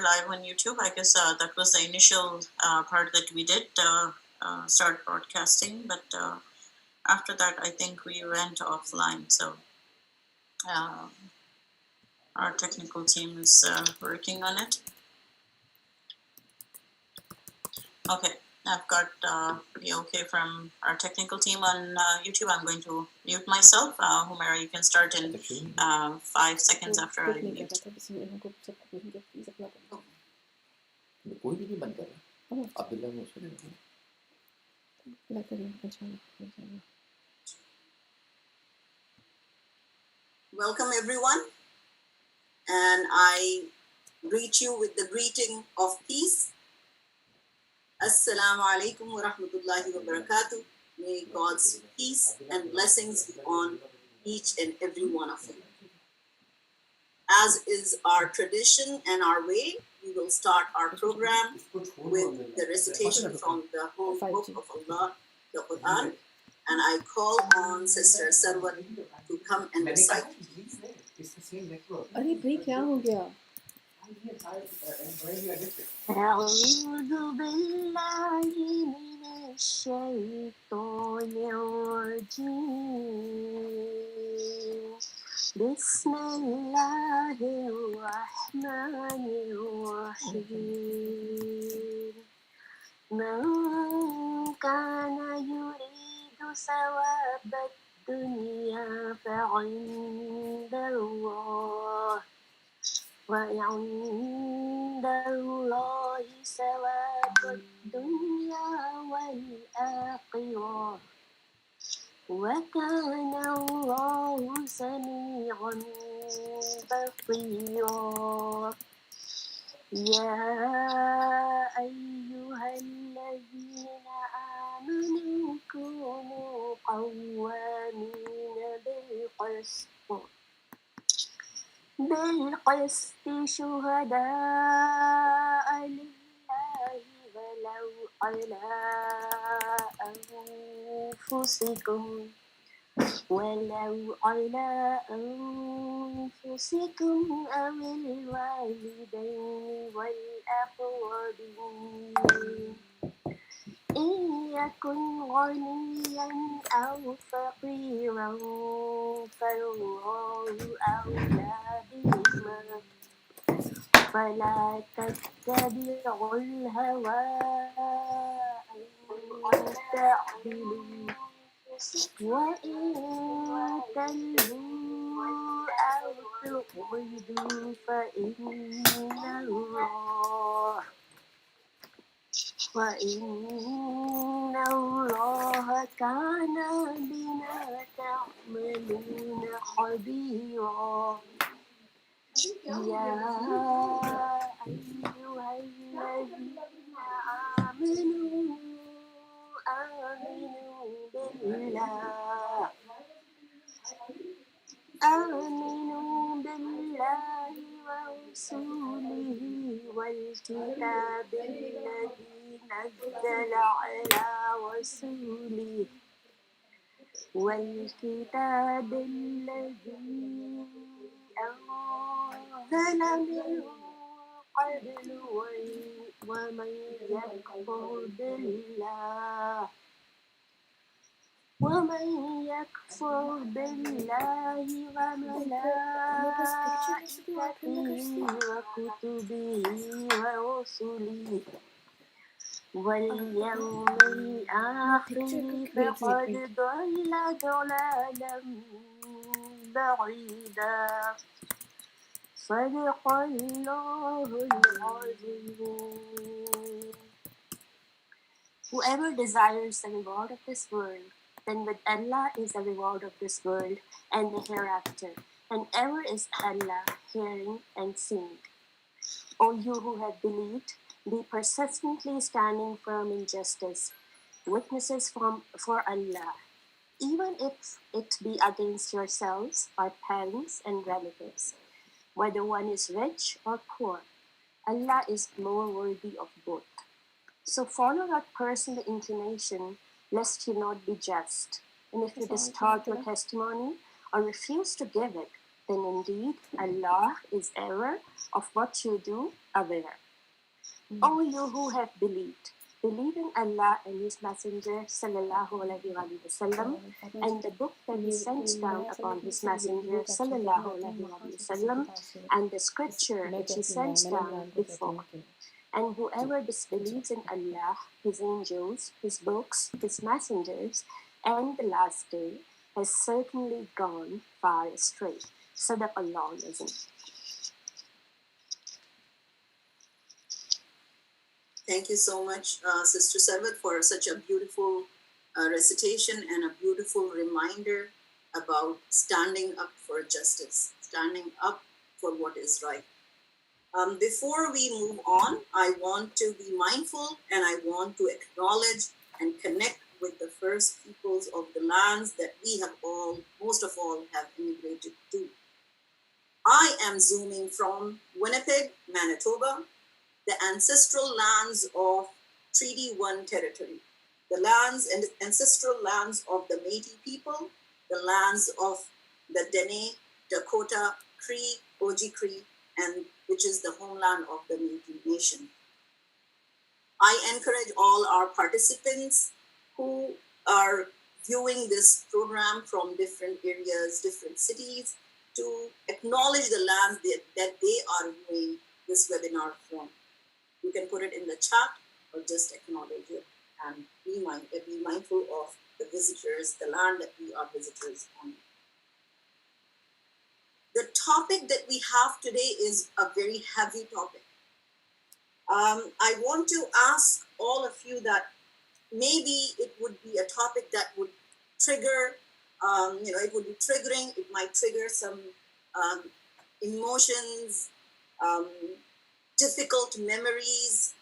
live on YouTube. I guess that was the initial part that we did start broadcasting, but after that, I think we went offline. So our technical team is working on it. Okay, I've got the okay from our technical team on YouTube. I'm going to mute myself. Humaira, you can start in 5 seconds after I mute. Welcome everyone, and I greet you with the greeting of peace. Assalamu alaikum wa rahmatullahi wa barakatuh. May God's peace and blessings be on each and every one of you. As is our tradition and our way, we will start our program with the recitation from the whole book of Allah, the Quran, and I call on Sister Sarwat to come and recite. अरे भाई क्या हो गया? أعوذ بالله من الشيطان الرجيم بسم الله الرحمن الرحيم من كان يريد ثواب الدنيا فعند الله وعند الله ثواب الدنيا والآخرة وكان الله سميعا بصيرا يا أيها الذين آمنوا كونوا قوامين بالقسط شهداء لله ولو على أنفسكم أو الوالدين والأقربين إن يكن غنيا أو فقيرا فالله أولى بهما فلا تتبعوا الهوى أن تعدلوا وإن تلهوا أو تقعدوا فإن الله كان بما تعملون خبيرا يا أيها الذين آمنوا بالله ورسوله والكتاب الذي نزل على رسوله والكتاب الذي أنزل من قبل ومن يكفر بالله وملائكته وكتبه ورسله واليوم الآخر فقد ضل ضلالا بعيدا صدق الله العظيم. Whoever desires the reward of this world, then with Allah is the reward of this world and the hereafter, and ever is Allah hearing and seeing. O you who have believed, be persistently standing firm in justice, witnesses for Allah, even if it be against yourselves or parents and relatives, whether one is rich or poor. Allah is more worthy of both. So follow not personal inclination, lest you not be just. And if you distort your testimony or refuse to give it, then indeed Allah is ever of what you do aware. O you who have believed, believe in Allah and His Messenger sallallahu alaihi wasallam and the book that He sent down upon His Messenger sallallahu alaihi wasallam and the scripture which He sent down before. And whoever disbelieves in Allah, His angels, His books, His messengers, and the last day has certainly gone far astray. Sadaqallahu al-Azim. Thank you so much, Sister Sarvat, for such a beautiful recitation and a beautiful reminder about standing up for justice, standing up for what is right. Before we move on, I want to be mindful and I want to acknowledge and connect with the first peoples of the lands that we have all, most of all, have immigrated to. I am zooming from Winnipeg, Manitoba, the ancestral lands of Treaty 1 territory, the lands and ancestral lands of the Métis people, the lands of the Dene, Dakota, Cree, Oji-Cree, and which is the homeland of the Métis Nation. I encourage all our participants who are viewing this program from different areas, different cities, to acknowledge the lands that they are viewing this webinar from. You can put it in the chat or just acknowledge it and be mindful of the visitors, the land that we are visitors on. The topic that we have today is a very heavy topic. I want to ask all of you that maybe it would be a topic that would trigger, it would be triggering, it might trigger some emotions, difficult memories,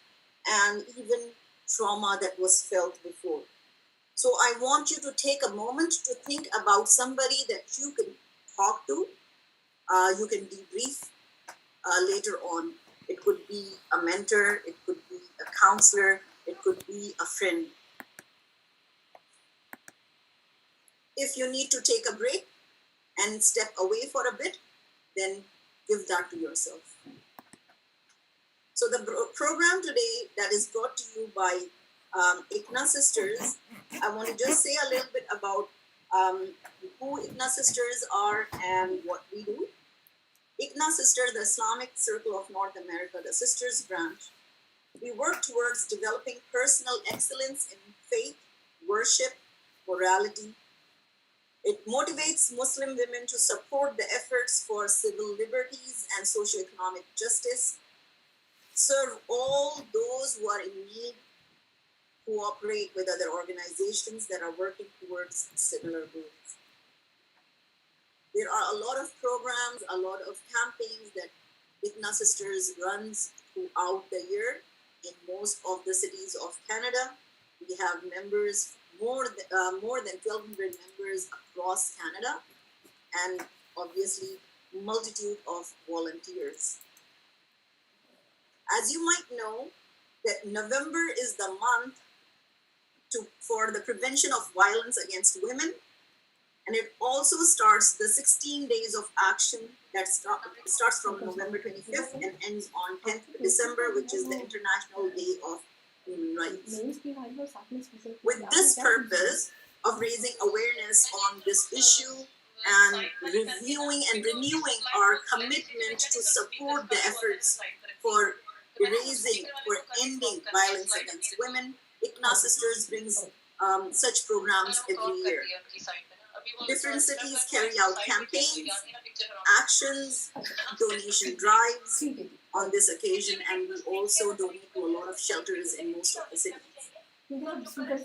and even trauma that was felt before. So I want you to take a moment to think about somebody that you can talk to. You can debrief later on. It could be a mentor, it could be a counselor, it could be a friend. If you need to take a break and step away for a bit, then give that to yourself. So the program today that is brought to you by ICNA Sisters, I want to just say a little bit about who ICNA Sisters are and what we do. ICNA Sisters, the Islamic Circle of North America, the Sisters branch, we work towards developing personal excellence in faith, worship, morality. It motivates Muslim women to support the efforts for civil liberties and socioeconomic justice, serve all those who are in need, cooperate with other organizations that are working towards similar goals. There are a lot of programs, a lot of campaigns that ICNA Sisters runs throughout the year in most of the cities of Canada. We have members, more than 1,200 members across Canada, and obviously multitude of volunteers. As you might know, that November is the month for the prevention of violence against women, and it also starts the 16 days of action that starts from November 25th and ends on 10th December, which is the International Day of Human Rights. With this purpose of raising awareness on this issue and reviewing and renewing our commitment to support the efforts for erasing or ending violence against women, ICNA Sisters brings such programs every year. Different cities carry out campaigns, actions, donation drives on this occasion, and we also donate to a lot of shelters in most of the cities.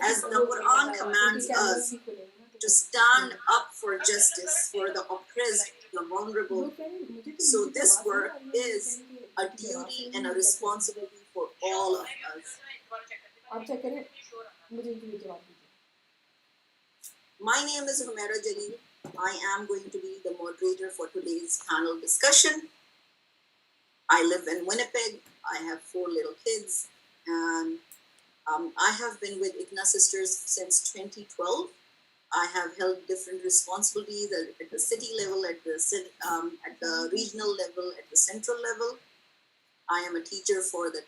As the Quran commands us to stand up for justice for the oppressed, the vulnerable, so this work is a duty and a responsibility for all of us. My name is Humaira Jalil. I am going to be the moderator for today's panel discussion. I live in Winnipeg. I have 4 little kids, and I have been with ICNA Sisters since 2012. I have held different responsibilities at the city level, at the regional level, at the central level. I am a teacher for the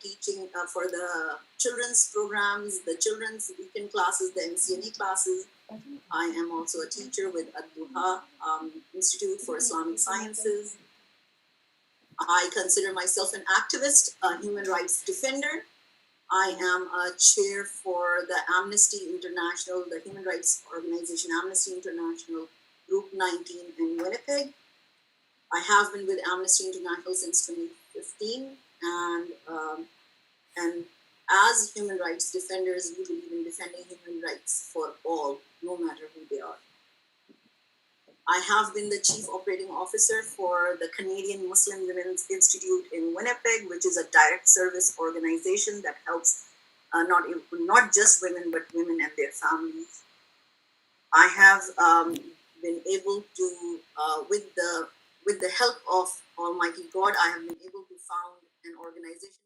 for the children's programs, the children's weekend classes, the MCNA classes. I am also a teacher with Ad-Duha Institute for Islamic Sciences. I consider myself an activist, a human rights defender. I am a chair for the Amnesty International, the human rights organization Amnesty International, Group 19 in Winnipeg. I have been with Amnesty International since 2015, and as human rights defenders, we believe in defending human rights for all, no matter who they are. I have been the Chief Operating Officer for the Canadian Muslim Women's Institute in Winnipeg, which is a direct service organization that helps not just women, but women and their families. I have been able to, with the help of Almighty God, I have been able to found an organization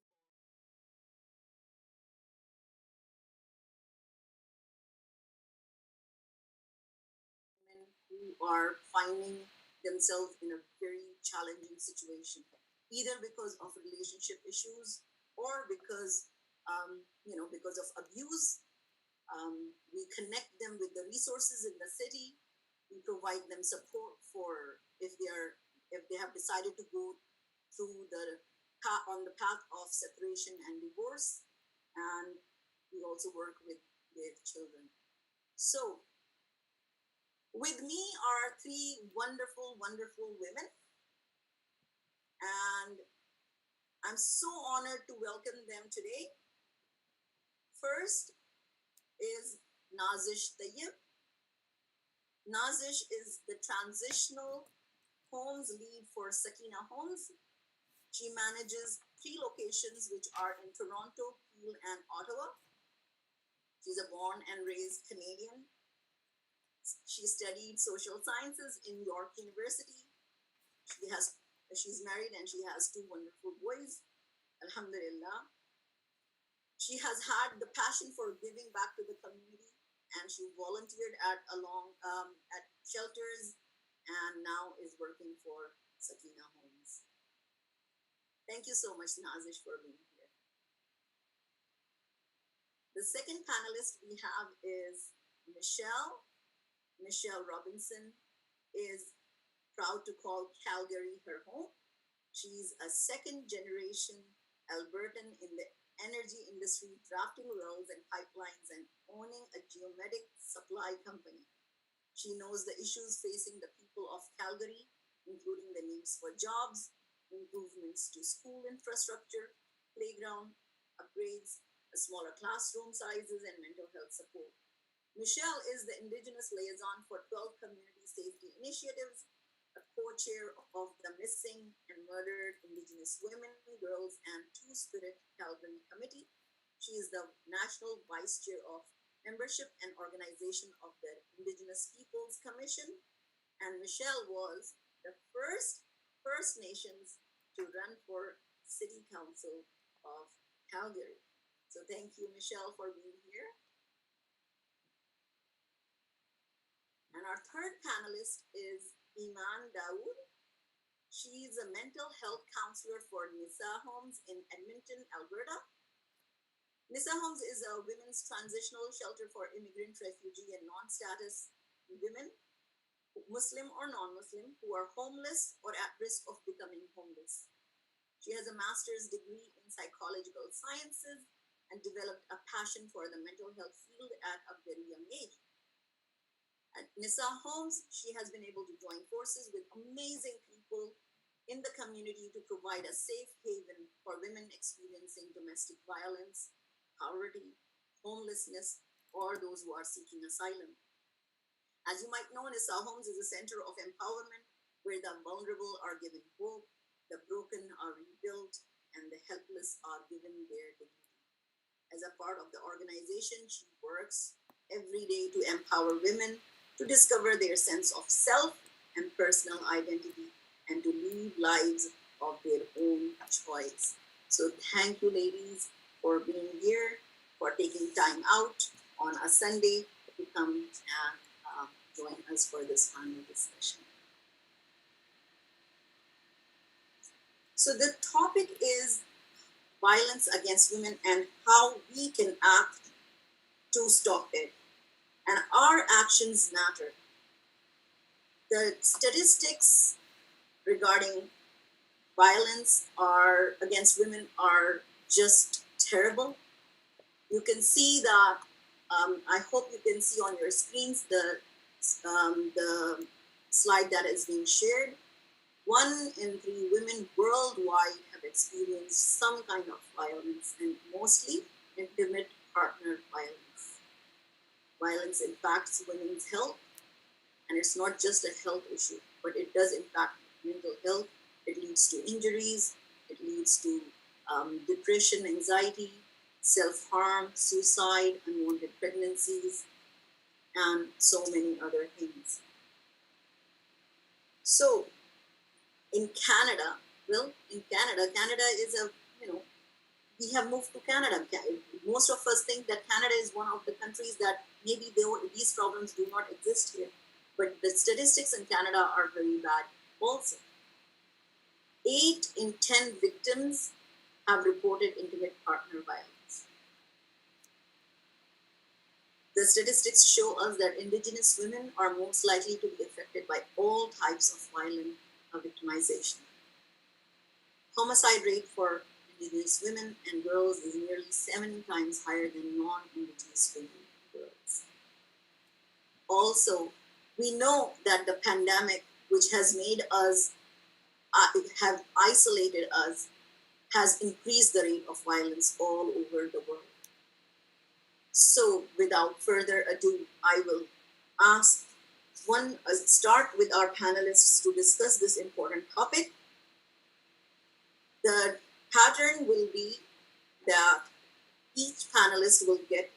who are finding themselves in a very challenging situation, either because of relationship issues or because because of abuse. We connect them with the resources in the city. We provide them support for if they have decided to go through on the path of separation and divorce, and we also work with their children. So with me are three wonderful, wonderful women, and I'm so honored to welcome them today. First is Nazish Tayyib. Nazish is the transitional homes lead for Sakina Homes. She manages 3 locations, which are in Toronto, Peel, and Ottawa. She's a born and raised Canadian. She studied social sciences in York University. She's married and she has 2 wonderful boys. Alhamdulillah. She has had the passion for giving back to the community, and she volunteered at shelters, and now is working for Sakina Homes. Thank you so much, Nazish, for being here. The second panelist we have is Michelle. Michelle Robinson is proud to call Calgary her home. She's a second generation Albertan in the energy industry, drafting wells and pipelines and owning a geomedic supply company. She knows the issues facing the people of Calgary, including the needs for jobs, improvements to school infrastructure, playground upgrades, smaller classroom sizes, and mental health support. Michelle is the Indigenous liaison for 12 community safety initiatives, a co-chair of the Missing and Murdered Indigenous Women, Girls, and Two-Spirit Calgary Committee. She is the National Vice Chair of Membership and Organization of the Indigenous Peoples Commission. And Michelle was the first First Nations to run for City Council of Calgary. So thank you, Michelle, for being here. And our third panelist is Iman Dawood. She's a mental health counselor for Nisa Homes in Edmonton, Alberta. Nisa Homes is a women's transitional shelter for immigrant, refugee, and non-status women, Muslim or non-Muslim, who are homeless or at risk of becoming homeless. She has a master's degree in psychological sciences and developed a passion for the mental health field at a very young age. At Nisa Homes, she has been able to join forces with amazing people in the community to provide a safe haven for women experiencing domestic violence, poverty, homelessness, or those who are seeking asylum. As you might know, Nisa Homes is a center of empowerment where the vulnerable are given hope, the broken are rebuilt, and the helpless are given their dignity. As a part of the organization, she works every day to empower women to discover their sense of self and personal identity and to lead lives of their own choice. So thank you, ladies, for being here, for taking time out on a Sunday to come and join us for this panel discussion. So the topic is violence against women and how we can act to stop it. And our actions matter. The statistics regarding violence against women are just terrible. You can see that, I hope you can see on your screens the slide that is being shared. 1 in 3 women worldwide have experienced some kind of violence, and mostly intimate partner violence. Violence impacts women's health, and it's not just a health issue, but it does impact mental health. It leads to injuries, it leads to depression, anxiety, self-harm, suicide, unwanted pregnancies, and so many other things. So in Canada, Canada is we have moved to Canada. Most of us think that Canada is one of the countries that maybe these problems do not exist here. But the statistics in Canada are very bad also. 8 in 10 victims have reported intimate partner violence. The statistics show us that Indigenous women are most likely to be affected by all types of violent victimization. Homicide rate for Indigenous women and girls is nearly 7 times higher than non-Indigenous women and girls. Also, we know that the pandemic, which has made us, have isolated us, has increased the rate of violence all over the world. So, without further ado, I will start with our panelists to discuss this important topic. The pattern will be that each panelist will get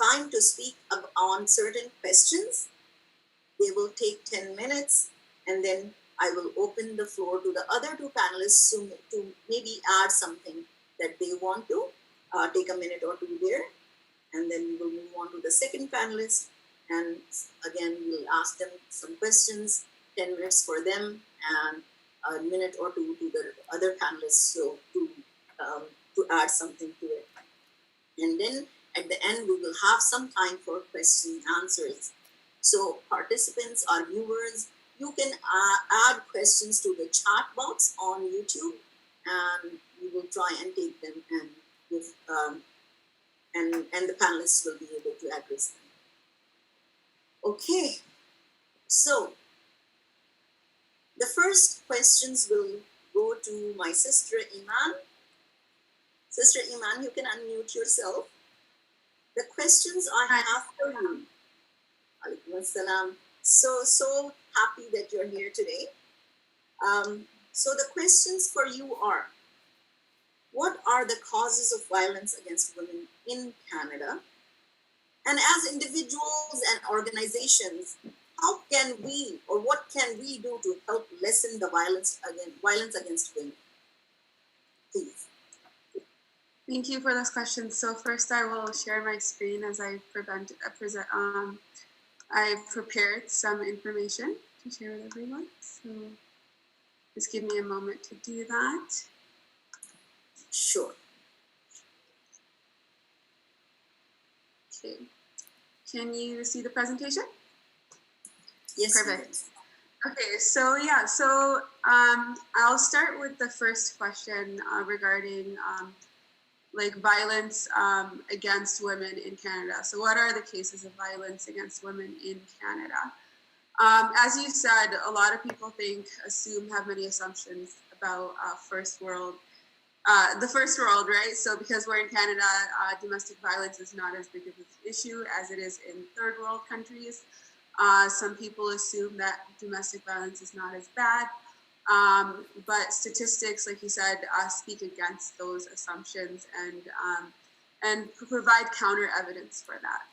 time to speak on certain questions. They will take 10 minutes, and then I will open the floor to the other 2 panelists to maybe add something that they want to take a minute or 2 there. And then we will move on to the second panelist. And again, we'll ask them some questions, 10 minutes for them, and a minute or 2 to the other panelists so to add something to it. And then at the end, we will have some time for question answers. So participants or viewers, you can add questions to the chat box on YouTube, and we will try and take them and give, and the panelists will be able to address them. Okay, so the first questions will go to my sister Iman. Sister Iman, you can unmute yourself. The questions I have for you. Alaikum assalam. So happy that you're here today. So the questions for you are, what are the causes of violence against women in Canada? And as individuals and organizations, how can we, or what can we do to help lessen the violence against women? Please. Thank you for those questions. So first I will share my screen as I've prepared some information to share with everyone. So just give me a moment to do that. Sure. Okay. Can you see the presentation? Yes. Perfect. Okay, so yeah, I'll start with the first question regarding like violence against women in Canada. So what are the cases of violence against women in Canada? As you said, a lot of people have many assumptions about the first world, right? So because we're in Canada, domestic violence is not as big of an issue as it is in third world countries. Some people assume that domestic violence is not as bad, but statistics, like you said, speak against those assumptions and provide counter evidence for that.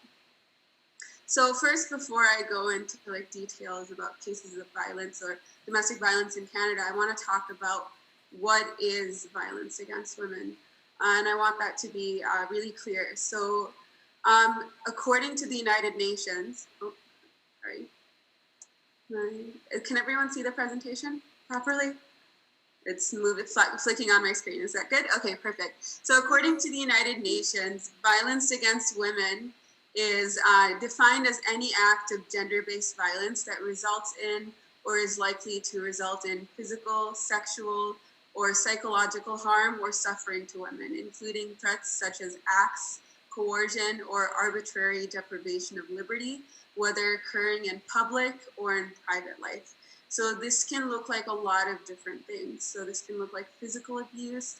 So first, before I go into like details about cases of violence or domestic violence in Canada, I want to talk about what is violence against women, and I want that to be really clear. So according to the United Nations, Right. Can everyone see the presentation properly? It's flicking on my screen. Is that good? Okay, perfect. So according to the United Nations, violence against women is defined as any act of gender-based violence that results in or is likely to result in physical, sexual, or psychological harm or suffering to women, including threats such as acts, coercion, or arbitrary deprivation of liberty, whether occurring in public or in private life. So this can look like a lot of different things. So this can look like physical abuse,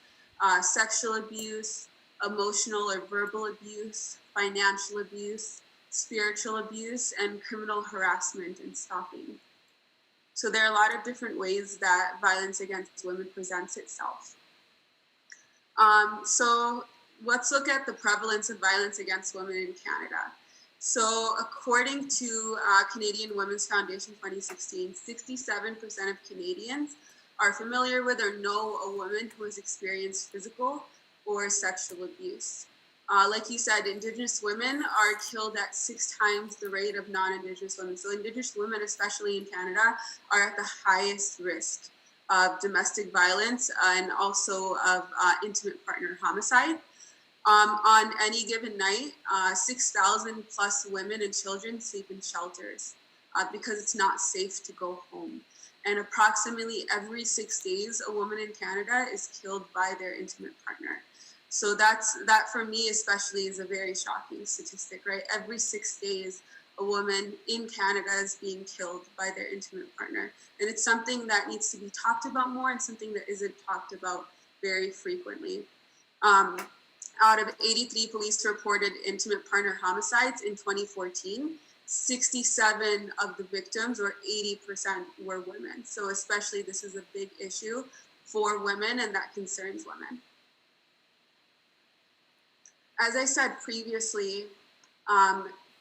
sexual abuse, emotional or verbal abuse, financial abuse, spiritual abuse, and criminal harassment and stalking. So there are a lot of different ways that violence against women presents itself. So let's look at the prevalence of violence against women in Canada. So according to Canadian Women's Foundation 2016, 67% of Canadians are familiar with or know a woman who has experienced physical or sexual abuse. Like you said, Indigenous women are killed at 6 times the rate of non-Indigenous women. So Indigenous women, especially in Canada, are at the highest risk of domestic violence and also of intimate partner homicide. On any given night, 6,000 plus women and children sleep in shelters because it's not safe to go home. And approximately every 6 days, a woman in Canada is killed by their intimate partner. So that for me especially is a very shocking statistic, right? Every 6 days, a woman in Canada is being killed by their intimate partner. And it's something that needs to be talked about more and something that isn't talked about very frequently. Out of 83 police reported intimate partner homicides in 2014, 67 of the victims, or 80%, were women. So especially this is a big issue for women and that concerns women. As I said previously,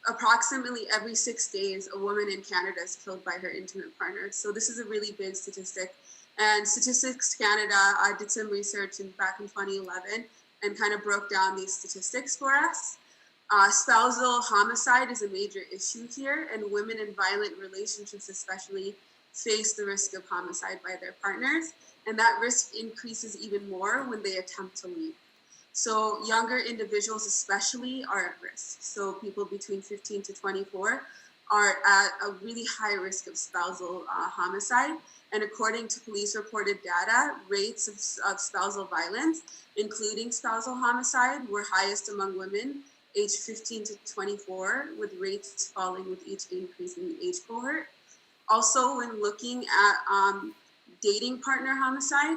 approximately every 6 days, a woman in Canada is killed by her intimate partner. So this is a really big statistic. And Statistics Canada did some research back in 2011 and kind of broke down these statistics for us. Spousal homicide is a major issue here, and women in violent relationships especially face the risk of homicide by their partners, and that risk increases even more when they attempt to leave. So younger individuals especially are at risk. So people between 15 to 24 are at a really high risk of spousal homicide. And according to police reported data, rates of spousal violence, including spousal homicide, were highest among women aged 15 to 24, with rates falling with each increase in the age cohort. Also, when looking at dating partner homicide,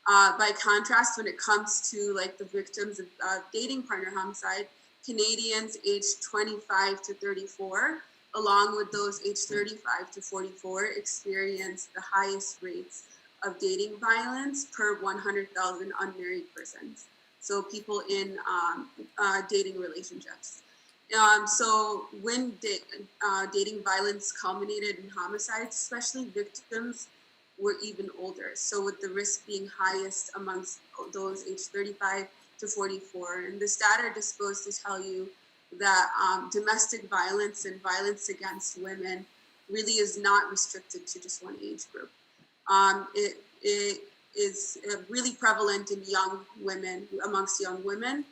by contrast, when it comes to like the victims of dating partner homicide, Canadians aged 25 to 34, along with those aged 35 to 44, experienced the highest rates of dating violence per 100,000 unmarried persons. So people in dating relationships. So when dating violence culminated in homicides, especially victims were even older. So with the risk being highest amongst those aged 35 to 44. And this data just goes to tell you that domestic violence and violence against women really is not restricted to just one age group. It is really prevalent in young women, amongst young women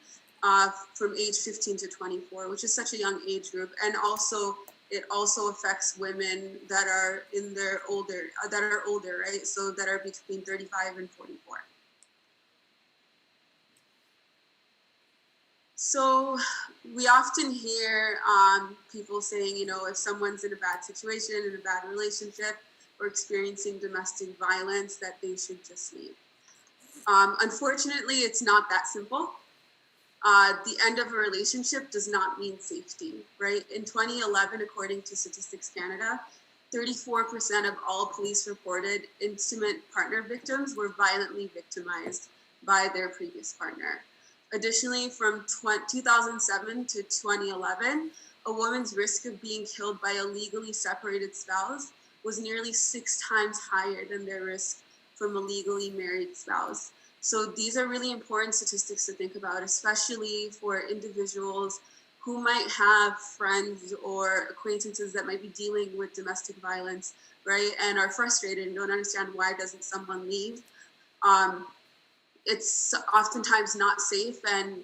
from age 15 to 24, which is such a young age group. And also, it also affects women that are in their older, right? So that are between 35 and 44. So we often hear people saying, you know, if someone's in a bad situation, in a bad relationship, or experiencing domestic violence, that they should just leave. Unfortunately, it's not that simple. The end of a relationship does not mean safety, right? In 2011, according to Statistics Canada, 34% of all police reported intimate partner victims were violently victimized by their previous partner. Additionally, from 2007 to 2011, a woman's risk of being killed by a legally separated spouse was nearly 6 times higher than their risk from a legally married spouse. So these are really important statistics to think about, especially for individuals who might have friends or acquaintances that might be dealing with domestic violence, right, and are frustrated and don't understand why doesn't someone leave. It's oftentimes not safe, and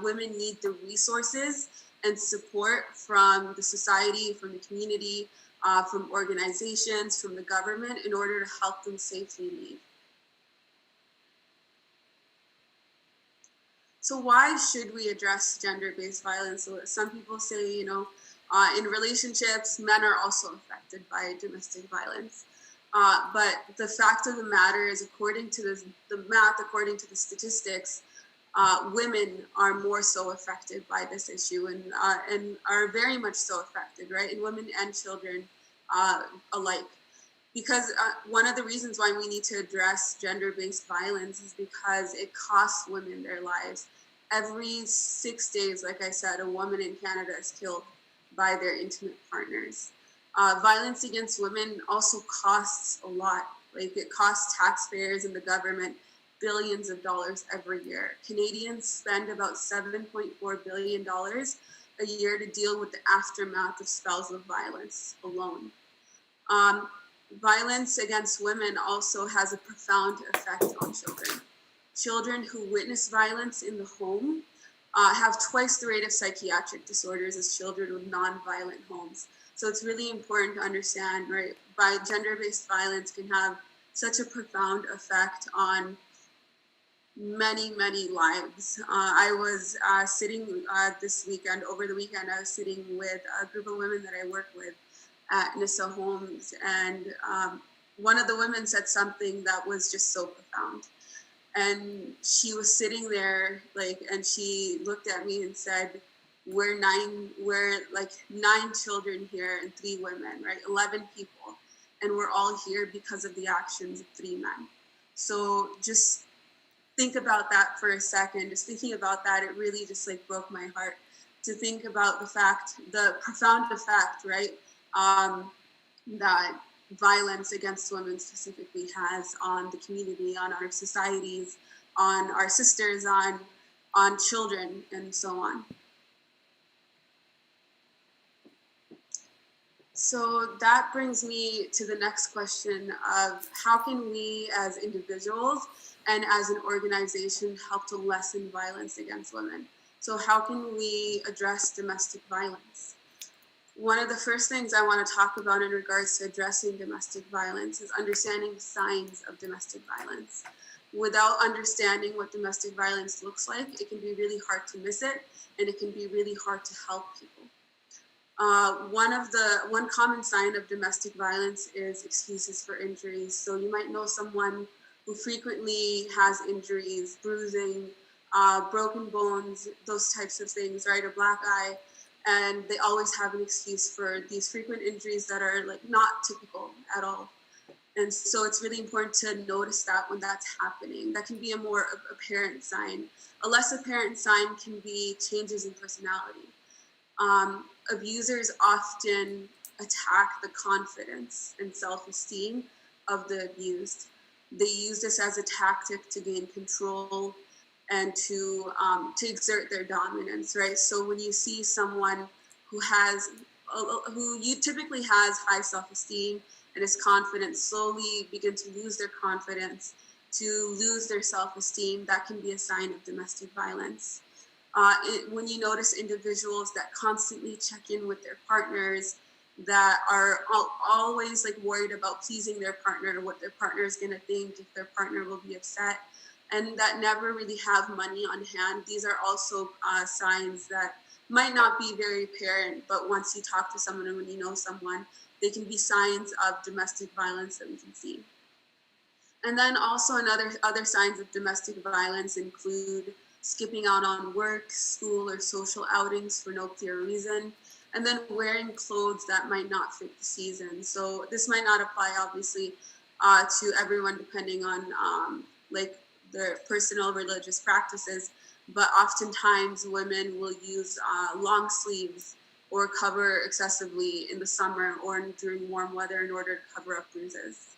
women need the resources and support from the society, from the community, from organizations, from the government in order to help them safely leave. So why should we address gender-based violence? So some people say, in relationships, men are also affected by domestic violence. But the fact of the matter is, according to the math, according to the statistics, women are more so affected by this issue and are very much so affected, right? And women and children alike. Because one of the reasons why we need to address gender-based violence is because it costs women their lives. Every 6 days, like I said, a woman in Canada is killed by their intimate partners. Violence against women also costs a lot. Like, it costs taxpayers and the government billions of dollars every year. Canadians spend about $7.4 billion a year to deal with the aftermath of spousal violence alone. Violence against women also has a profound effect on children. Children who witness violence in the home have twice the rate of psychiatric disorders as children with non-violent homes. So it's really important to understand, right, gender-based violence can have such a profound effect on many, many lives. I was sitting this weekend, over the weekend, I was sitting with a group of women that I work with at Nissa Homes, and one of the women said something that was just so profound. And she was sitting there, and she looked at me and said, we're like 9 children here and 3 women, right? 11 people. And we're all here because of the actions of 3 men. So just think about that for a second. Just thinking about that, it really just broke my heart to think about the profound effect, right? That violence against women specifically has on the community, on our societies, on our sisters, on children, and so on. So that brings me to the next question of how can we as individuals and as an organization help to lessen violence against women? So how can we address domestic violence? One of the first things I want to talk about in regards to addressing domestic violence is understanding signs of domestic violence. Without understanding what domestic violence looks like, it can be really hard to miss it, and it can be really hard to help people. One common sign of domestic violence is excuses for injuries. So you might know someone who frequently has injuries, bruising, broken bones, those types of things, right? A black eye. And they always have an excuse for these frequent injuries that are not typical at all. And so it's really important to notice that when that's happening. That can be a more apparent sign. A less apparent sign can be changes in personality. Abusers often attack the confidence and self-esteem of the abused. They use this as a tactic to gain control and to exert their dominance, right? So when you see someone who typically has high self-esteem and is confident slowly begin to lose their confidence, to lose their self-esteem, that can be a sign of domestic violence. When you notice individuals that constantly check in with their partners, that are always worried about pleasing their partner, what their partner is going to think, if their partner will be upset, and that never really have money on hand, these are also signs that might not be very apparent, but once you talk to someone and when you know someone, they can be signs of domestic violence that we can see. And then also other signs of domestic violence include skipping out on work, school, or social outings for no clear reason, and then wearing clothes that might not fit the season. So this might not apply, obviously, to everyone depending on their personal religious practices, but oftentimes women will use long sleeves or cover excessively in the summer or during warm weather in order to cover up bruises.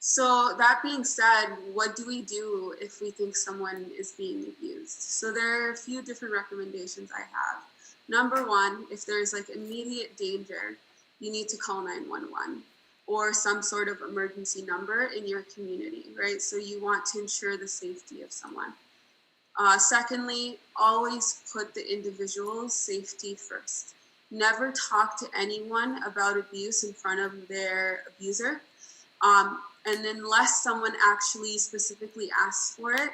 So that being said, what do we do if we think someone is being abused? So there are a few different recommendations I have. Number one, if there's like immediate danger, you need to call 911 or some sort of emergency number in your community, right? So you want to ensure the safety of someone. Secondly, always put the individual's safety first. Never talk to anyone about abuse in front of their abuser. And unless someone actually specifically asks for it,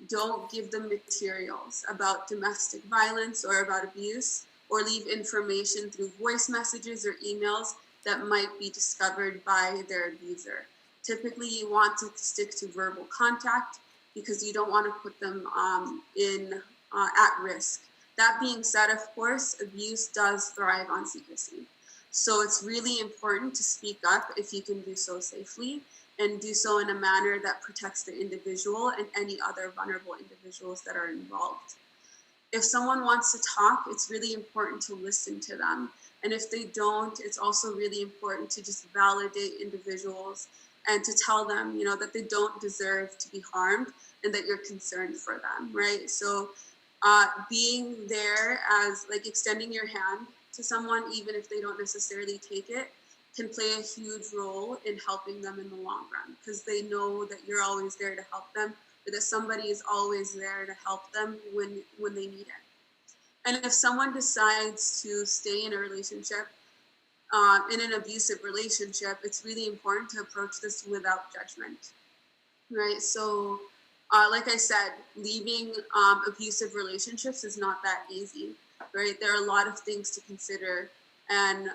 don't give them materials about domestic violence or about abuse, or leave information through voice messages or emails that might be discovered by their abuser. Typically, you want to stick to verbal contact because you don't want to put them at risk. That being said, of course, abuse does thrive on secrecy. So it's really important to speak up if you can do so safely, and do so in a manner that protects the individual and any other vulnerable individuals that are involved. If someone wants to talk, it's really important to listen to them. And if they don't, it's also really important to just validate individuals and to tell them, that they don't deserve to be harmed and that you're concerned for them, right? So being there as like extending your hand to someone, even if they don't necessarily take it, can play a huge role in helping them in the long run, because they know that you're always there to help them, or that somebody is always there to help them when they need it. And if someone decides to stay in a relationship, in an abusive relationship, it's really important to approach this without judgment, right? So, like I said, leaving abusive relationships is not that easy, right? There are a lot of things to consider, and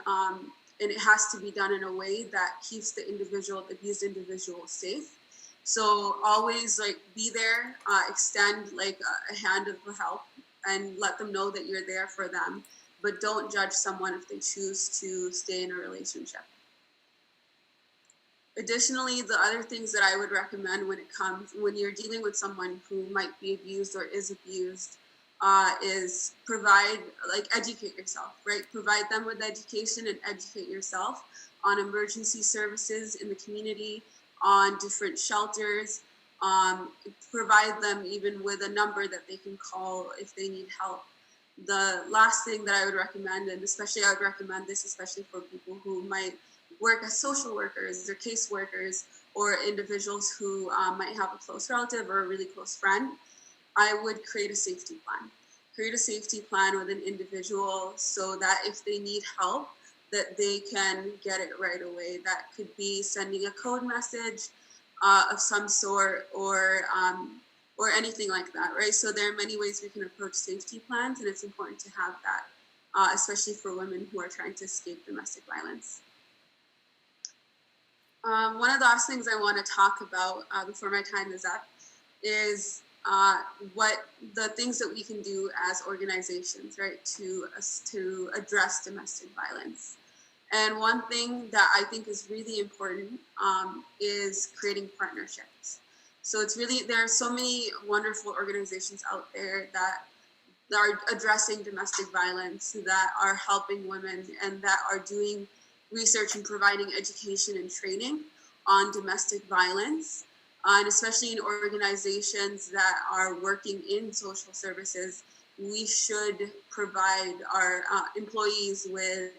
it has to be done in a way that keeps the abused individual safe. So always be there, extend a hand of help, and let them know that you're there for them. But don't judge someone if they choose to stay in a relationship. Additionally, the other things that I would recommend when you're dealing with someone who might be abused or is abused, is educate yourself, right? Provide them with education and educate yourself on emergency services in the community, on different shelters. Provide them even with a number that they can call if they need help. The last thing that I would recommend, and especially I would recommend this especially for people who might work as social workers or caseworkers, or individuals who might have a close relative or a really close friend, I would create a safety plan. Create a safety plan with an individual so that if they need help, that they can get it right away. That could be sending a code message of some sort, or anything like that, right? So there are many ways we can approach safety plans, and it's important to have that, especially for women who are trying to escape domestic violence. One of the last things I want to talk about before my time is up is what the things that we can do as organizations, right, to address domestic violence. And one thing that I think is really important is creating partnerships. So there are so many wonderful organizations out there that are addressing domestic violence, that are helping women, and that are doing research and providing education and training on domestic violence. And especially in organizations that are working in social services, we should provide our employees with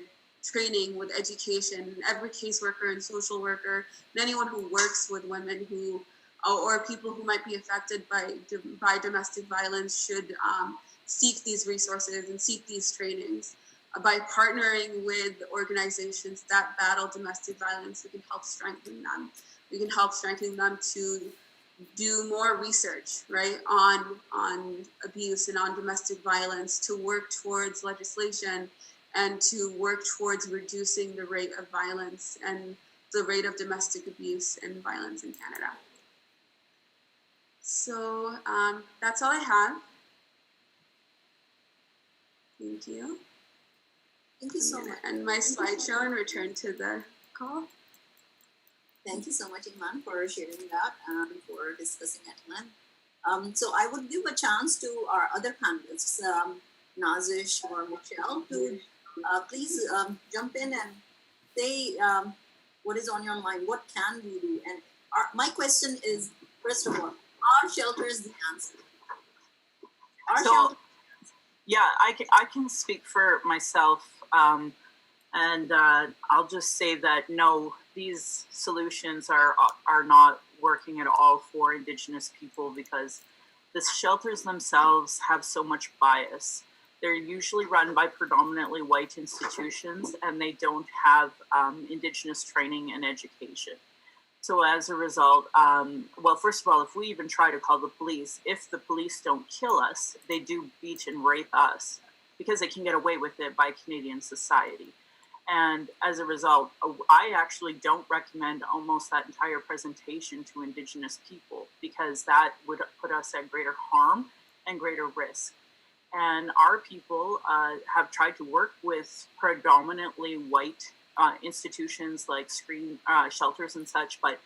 training, with education. Every caseworker and social worker, and anyone who works with women who, or people who might be affected by domestic violence, should seek these resources and seek these trainings. By partnering with organizations that battle domestic violence, we can help strengthen them. We can help strengthen them to do more research, right, on abuse and on domestic violence, to work towards legislation, and to work towards reducing the rate of violence and the rate of domestic abuse and violence in Canada. So that's all I have. Thank you. Thank you so much. And my slideshow and return to the call. Thank you so much, Iman, for sharing that and for discussing at length. So I would give a chance to our other panelists, Nazish or Michelle, to please jump in and say what is on your mind. What can we do? And my question is, first of all, are shelters the answer? Are So, shelters? yeah, I can speak for myself, and I'll just say that no, these solutions are not working at all for Indigenous people because the shelters themselves have so much bias. They're usually run by predominantly white institutions, and they don't have Indigenous training and education. So as a result, well, first of all, if we even try to call the police, if the police don't kill us, they do beat and rape us because they can get away with it by Canadian society. And as a result, I actually don't recommend almost that entire presentation to Indigenous people because that would put us at greater harm and greater risk. And our people have tried to work with predominantly white institutions like screen shelters and such, but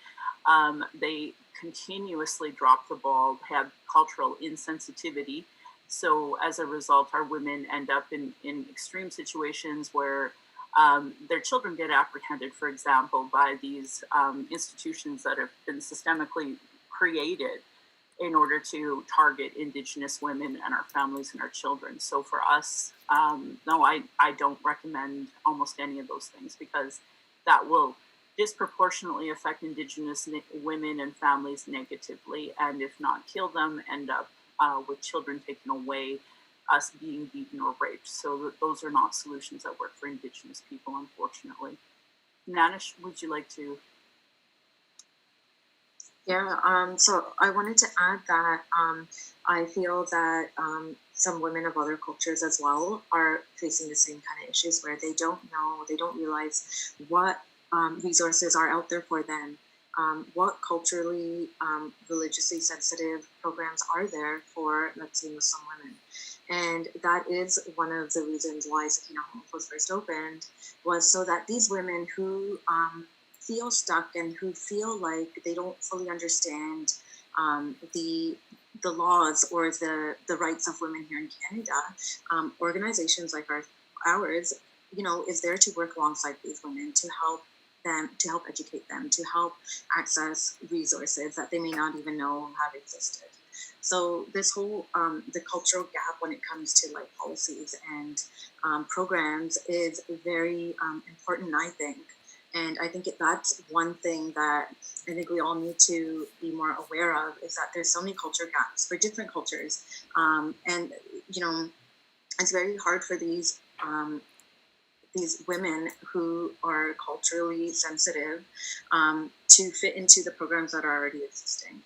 they continuously drop the ball, have cultural insensitivity. So as a result, our women end up in extreme situations where their children get apprehended, for example, by these institutions that have been systemically created in order to target Indigenous women and our families and our children. So for us, no, I don't recommend almost any of those things because that will disproportionately affect Indigenous women and families negatively, and if not kill them, end up with children taken away, us being beaten or raped. So those are not solutions that work for Indigenous people, unfortunately. Nanish, would you like to? Yeah, so I wanted to add that I feel that some women of other cultures as well are facing the same kind of issues where they don't know, they don't realize what resources are out there for them, what culturally, religiously sensitive programs are there for, let's say, Muslim women. And that is one of the reasons why Sakina Homes was first opened, was so that these women who feel stuck and who feel like they don't fully understand the laws or the rights of women here in Canada, organizations like ours, you know, is there to work alongside these women to help them, to help educate them, to help access resources that they may not even know have existed. So this whole the cultural gap when it comes to like policies and programs is very important, I think. And I think that's one thing that I think we all need to be more aware of, is that there's so many culture gaps for different cultures. And, you know, it's very hard for these women who are culturally sensitive to fit into the programs that are already existing.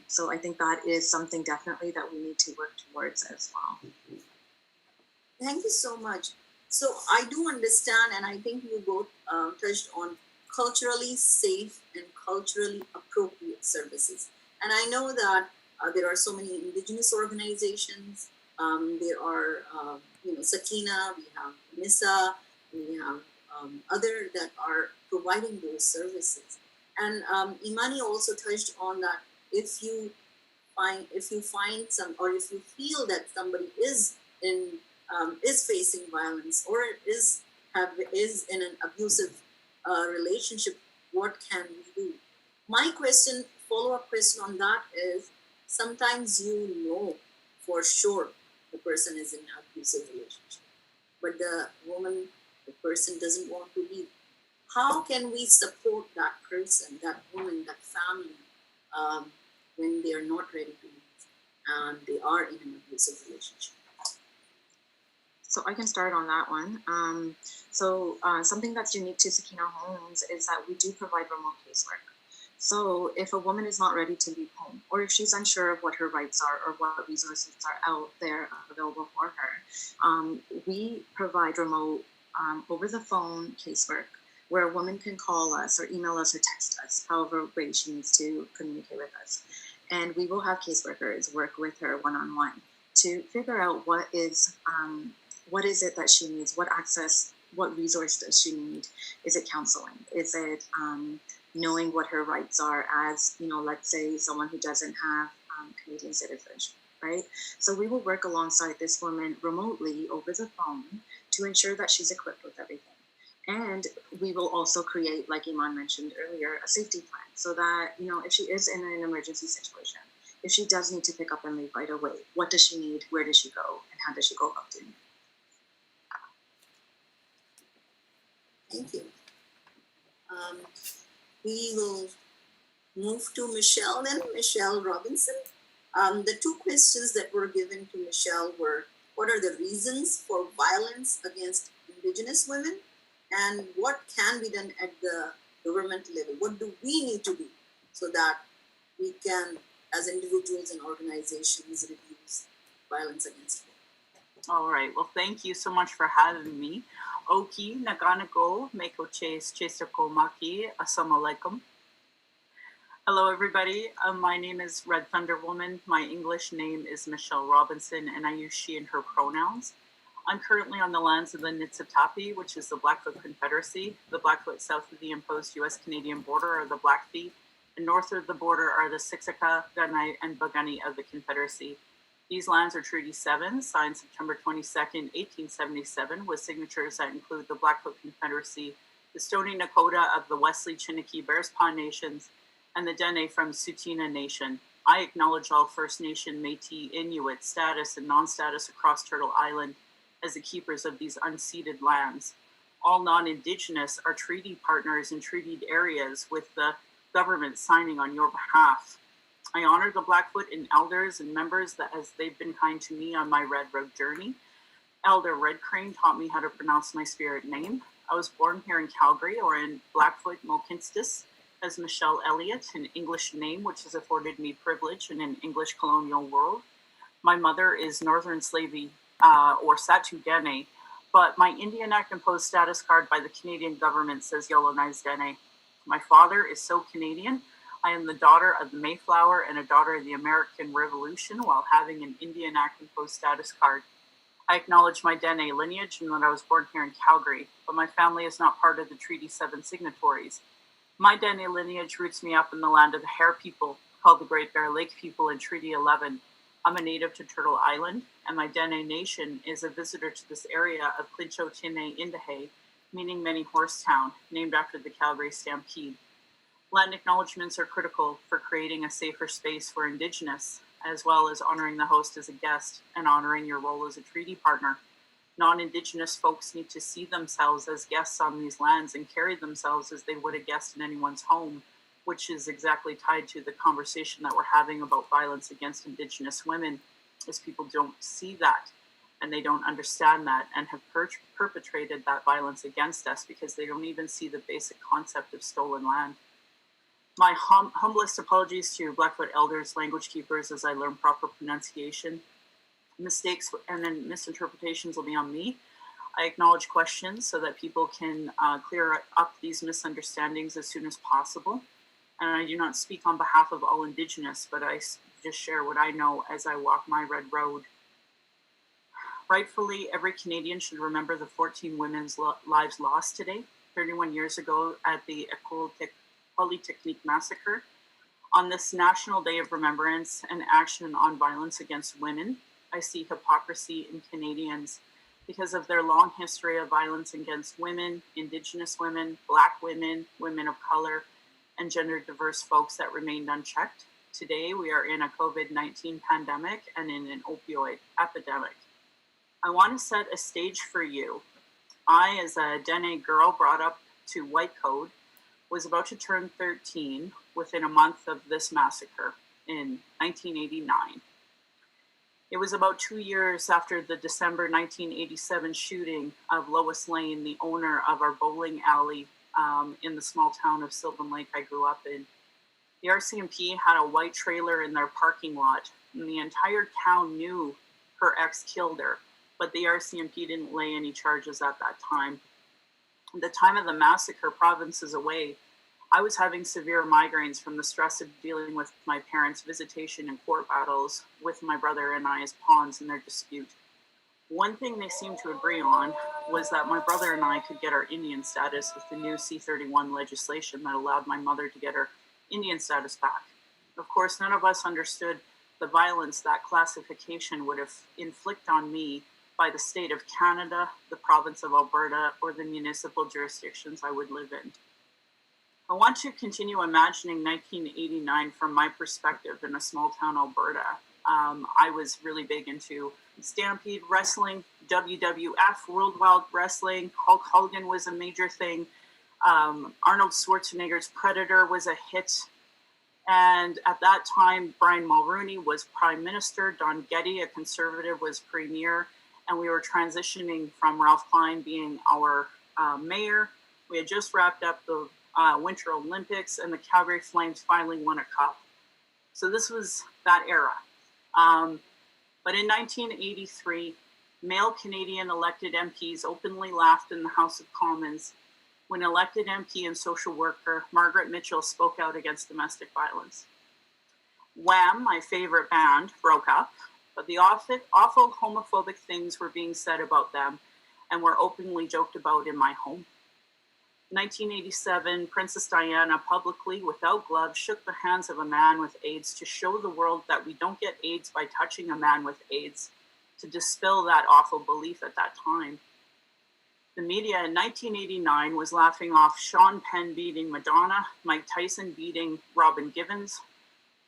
So I think that is something definitely that we need to work towards as well. Thank you so much. So I do understand, and I think you both touched on culturally safe and culturally appropriate services. And I know that there are so many Indigenous organizations. There are, Sakina, we have NISA, we have other that are providing those services. And Imani also touched on that if you find some, or if you feel that somebody is facing violence or is in an abusive relationship, what can we do? My follow-up question on that is, sometimes you know for sure the person is in an abusive relationship, but the person doesn't want to leave. How can we support that person, that woman, that family, when they are not ready to leave and they are in an abusive relationship? So I can start on that one. Something that's unique to Sakina Homes is that we do provide remote casework. So if a woman is not ready to leave home, or if she's unsure of what her rights are or what resources are out there available for her, we provide remote over the phone casework where a woman can call us or email us or text us, however way she needs to communicate with us. And we will have caseworkers work with her one-on-one to figure out what is it that she needs, what access, what resource does she need? Is it counseling? Is it knowing what her rights are as, let's say someone who doesn't have Canadian citizenship, right? So we will work alongside this woman remotely over the phone to ensure that she's equipped with everything. And we will also create, like Iman mentioned earlier, a safety plan so that, if she is in an emergency situation, if she does need to pick up and leave right away, what does she need, where does she go, and how does she go about doing it? Thank you. We will move to Michelle then, Michelle Robinson. The two questions that were given to Michelle were, what are the reasons for violence against Indigenous women? And what can be done at the government level? What do we need to do so that we can, as individuals and organizations, reduce violence against women? All right. Well, thank you so much for having me. Oki, Naganago, Meko Chase, Maki, Assalamu alaikum. Hello, everybody. My name is Red Thunder Woman. My English name is Michelle Robinson, and I use she and her pronouns. I'm currently on the lands of the Niitsitapi, which is the Blackfoot Confederacy. The Blackfoot south of the imposed U.S.-Canadian border are the Blackfeet, and north of the border are the Siksika, Gunai, and Bagani of the Confederacy. These lands are Treaty 7, signed September 22nd, 1877, with signatures that include the Blackfoot Confederacy, the Stoney Nakoda of the Wesley, Chiniki, Bearspaw Nations, and the Dene from Tsuut'ina Nation. I acknowledge all First Nation, Métis, Inuit, status, and non-status across Turtle Island as the keepers of these unceded lands. All non-Indigenous are treaty partners in treated areas with the government signing on your behalf. I honor the Blackfoot and elders and members that as they've been kind to me on my Red Road journey. Elder Red Crane taught me how to pronounce my spirit name. I was born here in Calgary, or in Blackfoot, Mohkinstsis, as Michelle Elliott, an English name which has afforded me privilege in an English colonial world. My mother is Northern Slavey, or Satu Dene, but my Indian Act imposed status card by the Canadian government says Yellowknives Dene. My father is so Canadian. I am the daughter of the Mayflower and a daughter of the American Revolution while having an Indian Act imposed status card. I acknowledge my Dene lineage and that I was born here in Calgary, but my family is not part of the Treaty 7 signatories. My Dene lineage roots me up in the land of the Hare people, called the Great Bear Lake people in Treaty 11. I'm a native to Turtle Island, and my Dene Nation is a visitor to this area of Clinchotine Indahe, meaning many horse town, named after the Calgary Stampede. Land acknowledgements are critical for creating a safer space for Indigenous, as well as honoring the host as a guest and honoring your role as a treaty partner. Non-Indigenous folks need to see themselves as guests on these lands and carry themselves as they would a guest in anyone's home, which is exactly tied to the conversation that we're having about violence against Indigenous women, is people don't see that and they don't understand that and have perpetrated that violence against us because they don't even see the basic concept of stolen land. My humblest apologies to Blackfoot elders, language keepers, as I learn proper pronunciation. Mistakes and then misinterpretations will be on me. I acknowledge questions so that people can clear up these misunderstandings as soon as possible. And I do not speak on behalf of all Indigenous, but I just share what I know as I walk my red road. Rightfully, every Canadian should remember the 14 women's lives lost today, 31 years ago at the École Polytechnique massacre. On this National Day of Remembrance and Action on Violence Against Women, I see hypocrisy in Canadians because of their long history of violence against women, Indigenous women, Black women, women of color, and gender diverse folks that remained unchecked. Today, we are in a COVID-19 pandemic and in an opioid epidemic. I want to set a stage for you. I, as a Dene girl brought up to white code, was about to turn 13 within a month of this massacre in 1989. It was about 2 years after the December 1987 shooting of Lois Lane, the owner of our bowling alley in the small town of Sylvan Lake I grew up in. The RCMP had a white trailer in their parking lot, and the entire town knew her ex killed her, but the RCMP didn't lay any charges at that time. At the time of the massacre, provinces away, I was having severe migraines from the stress of dealing with my parents' visitation and court battles with my brother and I as pawns in their dispute. One thing they seemed to agree on was that my brother and I could get our Indian status with the new C-31 legislation that allowed my mother to get her Indian status back. Of course, none of us understood the violence that classification would have inflict on me by the state of Canada, the province of Alberta, or the municipal jurisdictions I would live in. I want to continue imagining 1989 from my perspective in a small town Alberta. I was really big into Stampede Wrestling, WWF, World Wild Wrestling. Hulk Hogan was a major thing. Arnold Schwarzenegger's Predator was a hit. And at that time, Brian Mulroney was prime minister. Don Getty, a conservative, was premier. And we were transitioning from Ralph Klein being our mayor. We had just wrapped up the Winter Olympics, and the Calgary Flames finally won a cup. So this was that era. But in 1983, male Canadian elected MPs openly laughed in the House of Commons when elected MP and social worker Margaret Mitchell spoke out against domestic violence. Wham, my favorite band, broke up, but the awful homophobic things were being said about them and were openly joked about in my home. 1987, Princess Diana publicly, without gloves, shook the hands of a man with AIDS to show the world that we don't get AIDS by touching a man with AIDS, to dispel that awful belief at that time. The media in 1989 was laughing off Sean Penn beating Madonna, Mike Tyson beating Robin Givens,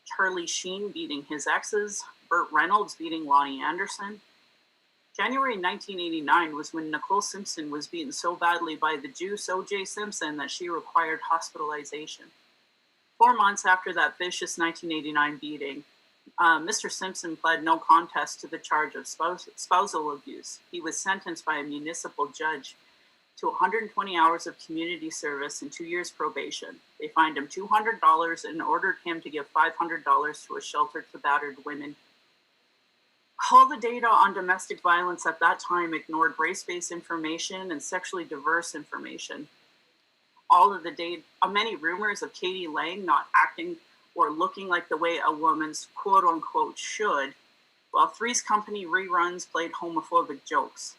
Charlie Sheen beating his exes, Burt Reynolds beating Lonnie Anderson. January 1989 was when Nicole Simpson was beaten so badly by the Juice O.J. Simpson that she required hospitalization. 4 months after that vicious 1989 beating, Mr. Simpson pled no contest to the charge of spousal abuse. He was sentenced by a municipal judge to 120 hours of community service and 2 years probation. They fined him $200 and ordered him to give $500 to a shelter to battered women. All the data on domestic violence at that time ignored race-based information and sexually diverse information. All of the data, many rumors of Katie Lang not acting or looking like the way a woman's quote-unquote should, while Three's Company reruns played homophobic jokes.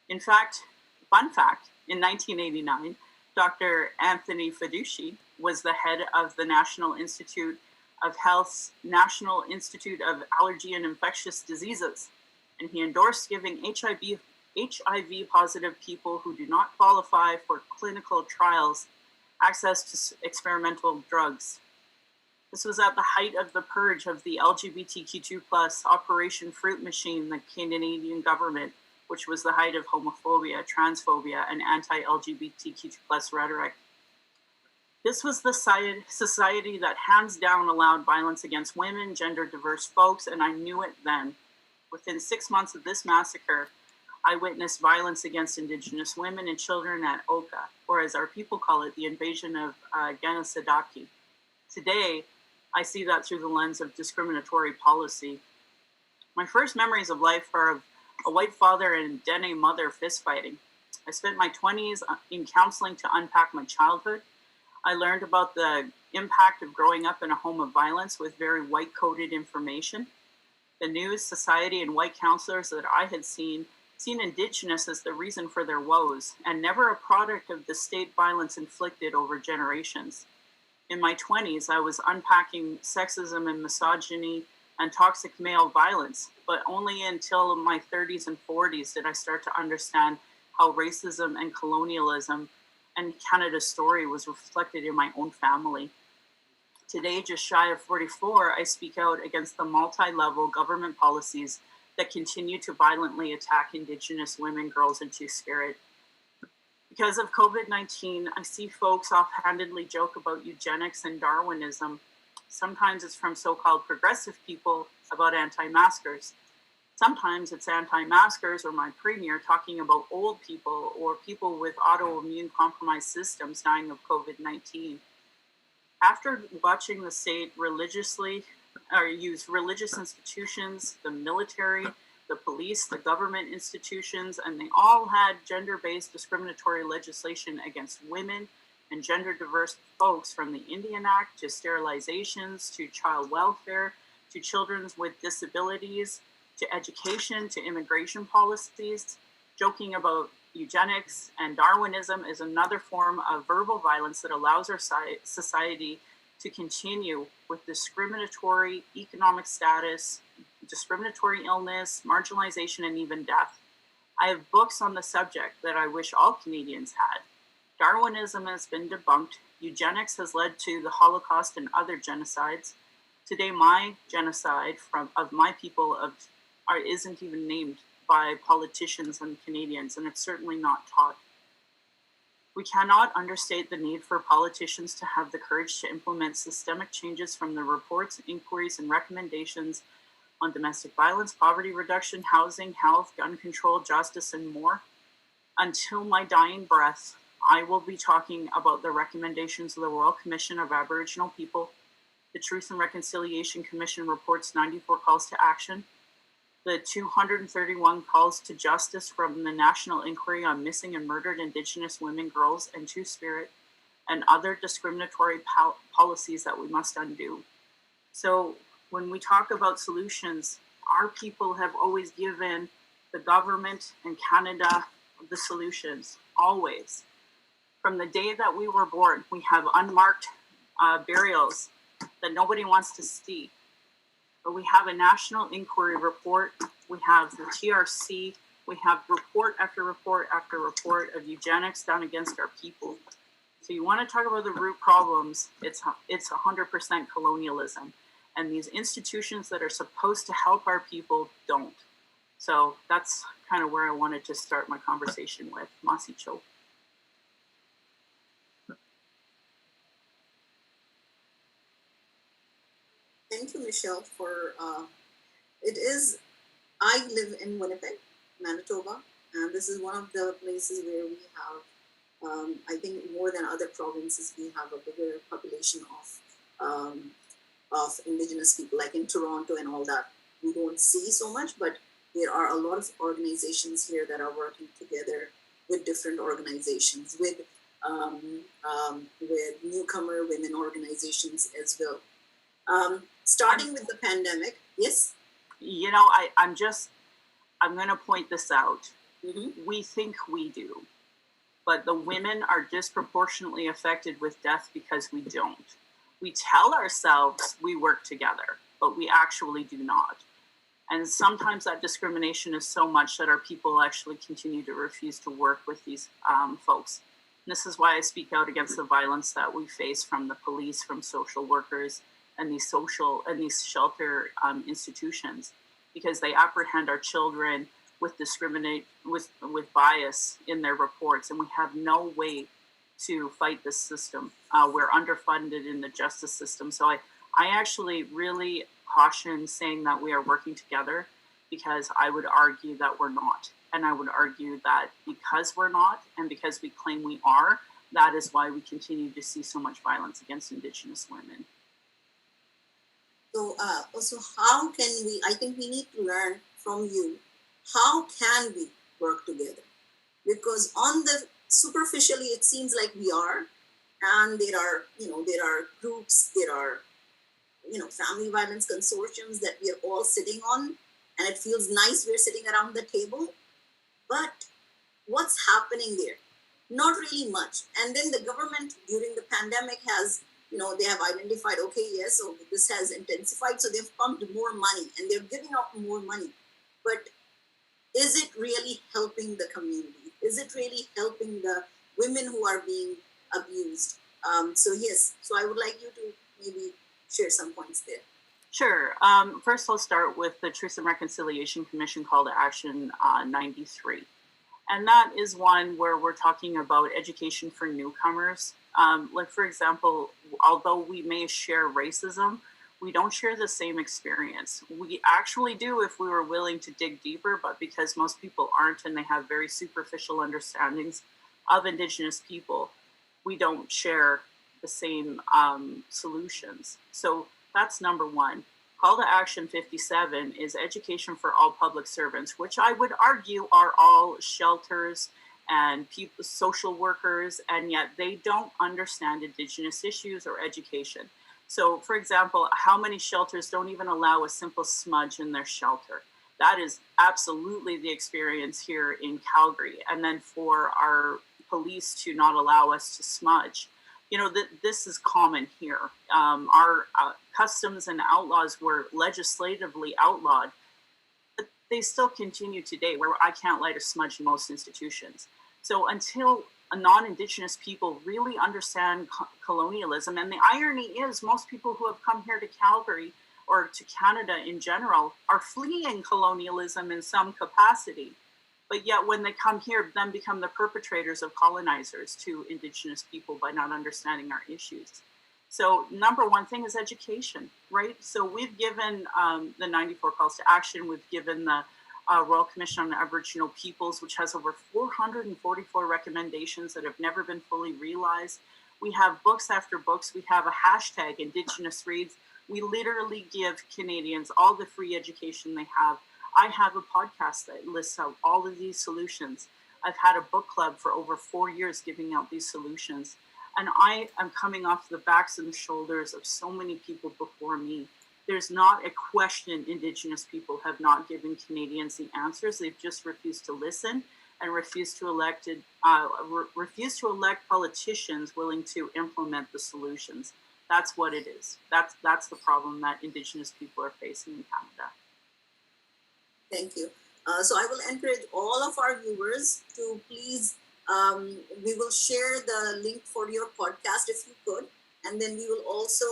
In fact, fun fact, in 1989, Dr. Anthony Fauci was the head of the National Institute of Health's National Institute of Allergy and Infectious Diseases, and he endorsed giving HIV positive people who do not qualify for clinical trials access to experimental drugs. This was at the height of the purge of the LGBTQ2+ Operation Fruit Machine, the Canadian government, which was the height of homophobia, transphobia, and anti-LGBTQ2+ rhetoric. This was the society that hands down allowed violence against women, gender diverse folks, and I knew it then. Within 6 months of this massacre, I witnessed violence against Indigenous women and children at Oka, or as our people call it, the invasion of Genocidaki. Today, I see that through the lens of discriminatory policy. My first memories of life are of a white father and Dene mother fistfighting. I spent my 20s in counseling to unpack my childhood. I learned about the impact of growing up in a home of violence with very white-coded information. The news, society, and white counselors that I had seen Indigenous as the reason for their woes, and never a product of the state violence inflicted over generations. In my 20s, I was unpacking sexism and misogyny and toxic male violence, but only until my 30s and 40s did I start to understand how racism and colonialism and Canada's story was reflected in my own family. Today, just shy of 44, I speak out against the multi-level government policies that continue to violently attack Indigenous women, girls, and Two-Spirit. Because of COVID-19, I see folks offhandedly joke about eugenics and Darwinism. Sometimes it's from so-called progressive people about anti-maskers. Sometimes it's anti-maskers or my premier talking about old people or people with autoimmune compromised systems dying of COVID-19. After watching the state use religious institutions, the military, the police, the government institutions, and they all had gender-based discriminatory legislation against women and gender-diverse folks, from the Indian Act to sterilizations to child welfare to children with disabilities to education to immigration policies. Joking about eugenics and Darwinism is another form of verbal violence that allows our society to continue with discriminatory economic status, discriminatory illness, marginalization, and even death. I have books on the subject that I wish all Canadians had. Darwinism has been debunked. Eugenics has led to the Holocaust and other genocides. Today, my genocide of my people isn't even named by politicians and Canadians, and it's certainly not taught. We cannot understate the need for politicians to have the courage to implement systemic changes from the reports, inquiries, and recommendations on domestic violence, poverty reduction, housing, health, gun control, justice, and more. Until my dying breath, I will be talking about the recommendations of the Royal Commission of Aboriginal People, the Truth and Reconciliation Commission reports 94 calls to action, the 231 calls to justice from the National Inquiry on Missing and Murdered Indigenous Women, Girls, and Two-Spirit, and other discriminatory policies that we must undo. So when we talk about solutions, our people have always given the government and Canada the solutions, always. From the day that we were born, we have unmarked burials that nobody wants to see. But we have a national inquiry report, we have the TRC, we have report after report after report of eugenics done against our people. So you want to talk about the root problems, it's 100% colonialism. And these institutions that are supposed to help our people don't. So that's kind of where I wanted to start my conversation with. Masi Cho. Thank you, Michelle, for I live in Winnipeg, Manitoba, and this is one of the places where we have, I think more than other provinces, we have a bigger population of Indigenous people, like in Toronto and all that. We don't see so much, but there are a lot of organizations here that are working together with different organizations, with newcomer women organizations as well. Starting with the pandemic, yes? You know, I'm going to point this out. Mm-hmm. We think we do, but the women are disproportionately affected with death because we don't. We tell ourselves we work together, but we actually do not. And sometimes that discrimination is so much that our people actually continue to refuse to work with these folks. And this is why I speak out against the violence that we face from the police, from social workers, and these shelter institutions, because they apprehend our children with bias in their reports, and we have no way to fight this system. We're underfunded in the justice system. So I actually really caution saying that we are working together, because I would argue that we're not. And I would argue that because we're not, and because we claim we are, that is why we continue to see so much violence against Indigenous women. So how can we, I think we need to learn from you, how can we work together? Because on the superficially, it seems like we are, and there are groups, there are, family violence consortiums that we are all sitting on, and it feels nice we're sitting around the table, but what's happening there? Not really much. And then the government during the pandemic has, they have identified, okay, yes, so this has intensified, so they've pumped more money and they're giving out more money. But is it really helping the community? Is it really helping the women who are being abused? So I would like you to maybe share some points there. Sure. First, I'll start with the Truth and Reconciliation Commission Call to Action 93. And that is one where we're talking about education for newcomers. Like, for example, although we may share racism, we don't share the same experience. We actually do if we were willing to dig deeper, but because most people aren't and they have very superficial understandings of Indigenous people, we don't share the same solutions. So that's number one. Call to Action 57 is education for all public servants, which I would argue are all shelters and people, social workers, and yet they don't understand Indigenous issues or education. So, for example, how many shelters don't even allow a simple smudge in their shelter? That is absolutely the experience here in Calgary. And then for our police to not allow us to smudge. this is common here. Our customs and outlaws were legislatively outlawed, but they still continue today, where I can't light a smudge in most institutions. So until non-Indigenous people really understand colonialism, and the irony is most people who have come here to Calgary or to Canada in general are fleeing colonialism in some capacity. But yet when they come here, then become the perpetrators of colonizers to Indigenous people by not understanding our issues. So number one thing is education, right? So we've given the 94 calls to action. We've given the Royal Commission on Aboriginal Peoples, which has over 444 recommendations that have never been fully realized. We have books after books. We have a hashtag, Indigenous Reads. We literally give Canadians all the free education they have. I have a podcast that lists out all of these solutions. I've had a book club for over 4 years giving out these solutions. And I am coming off the backs and shoulders of so many people before me. There's not a question Indigenous people have not given Canadians the answers. They've just refused to listen and refused to elect politicians willing to implement the solutions. That's what it is. That's the problem that Indigenous people are facing in Canada. Thank you. So I will encourage all of our viewers to please, we will share the link for your podcast if you could. And then we will also,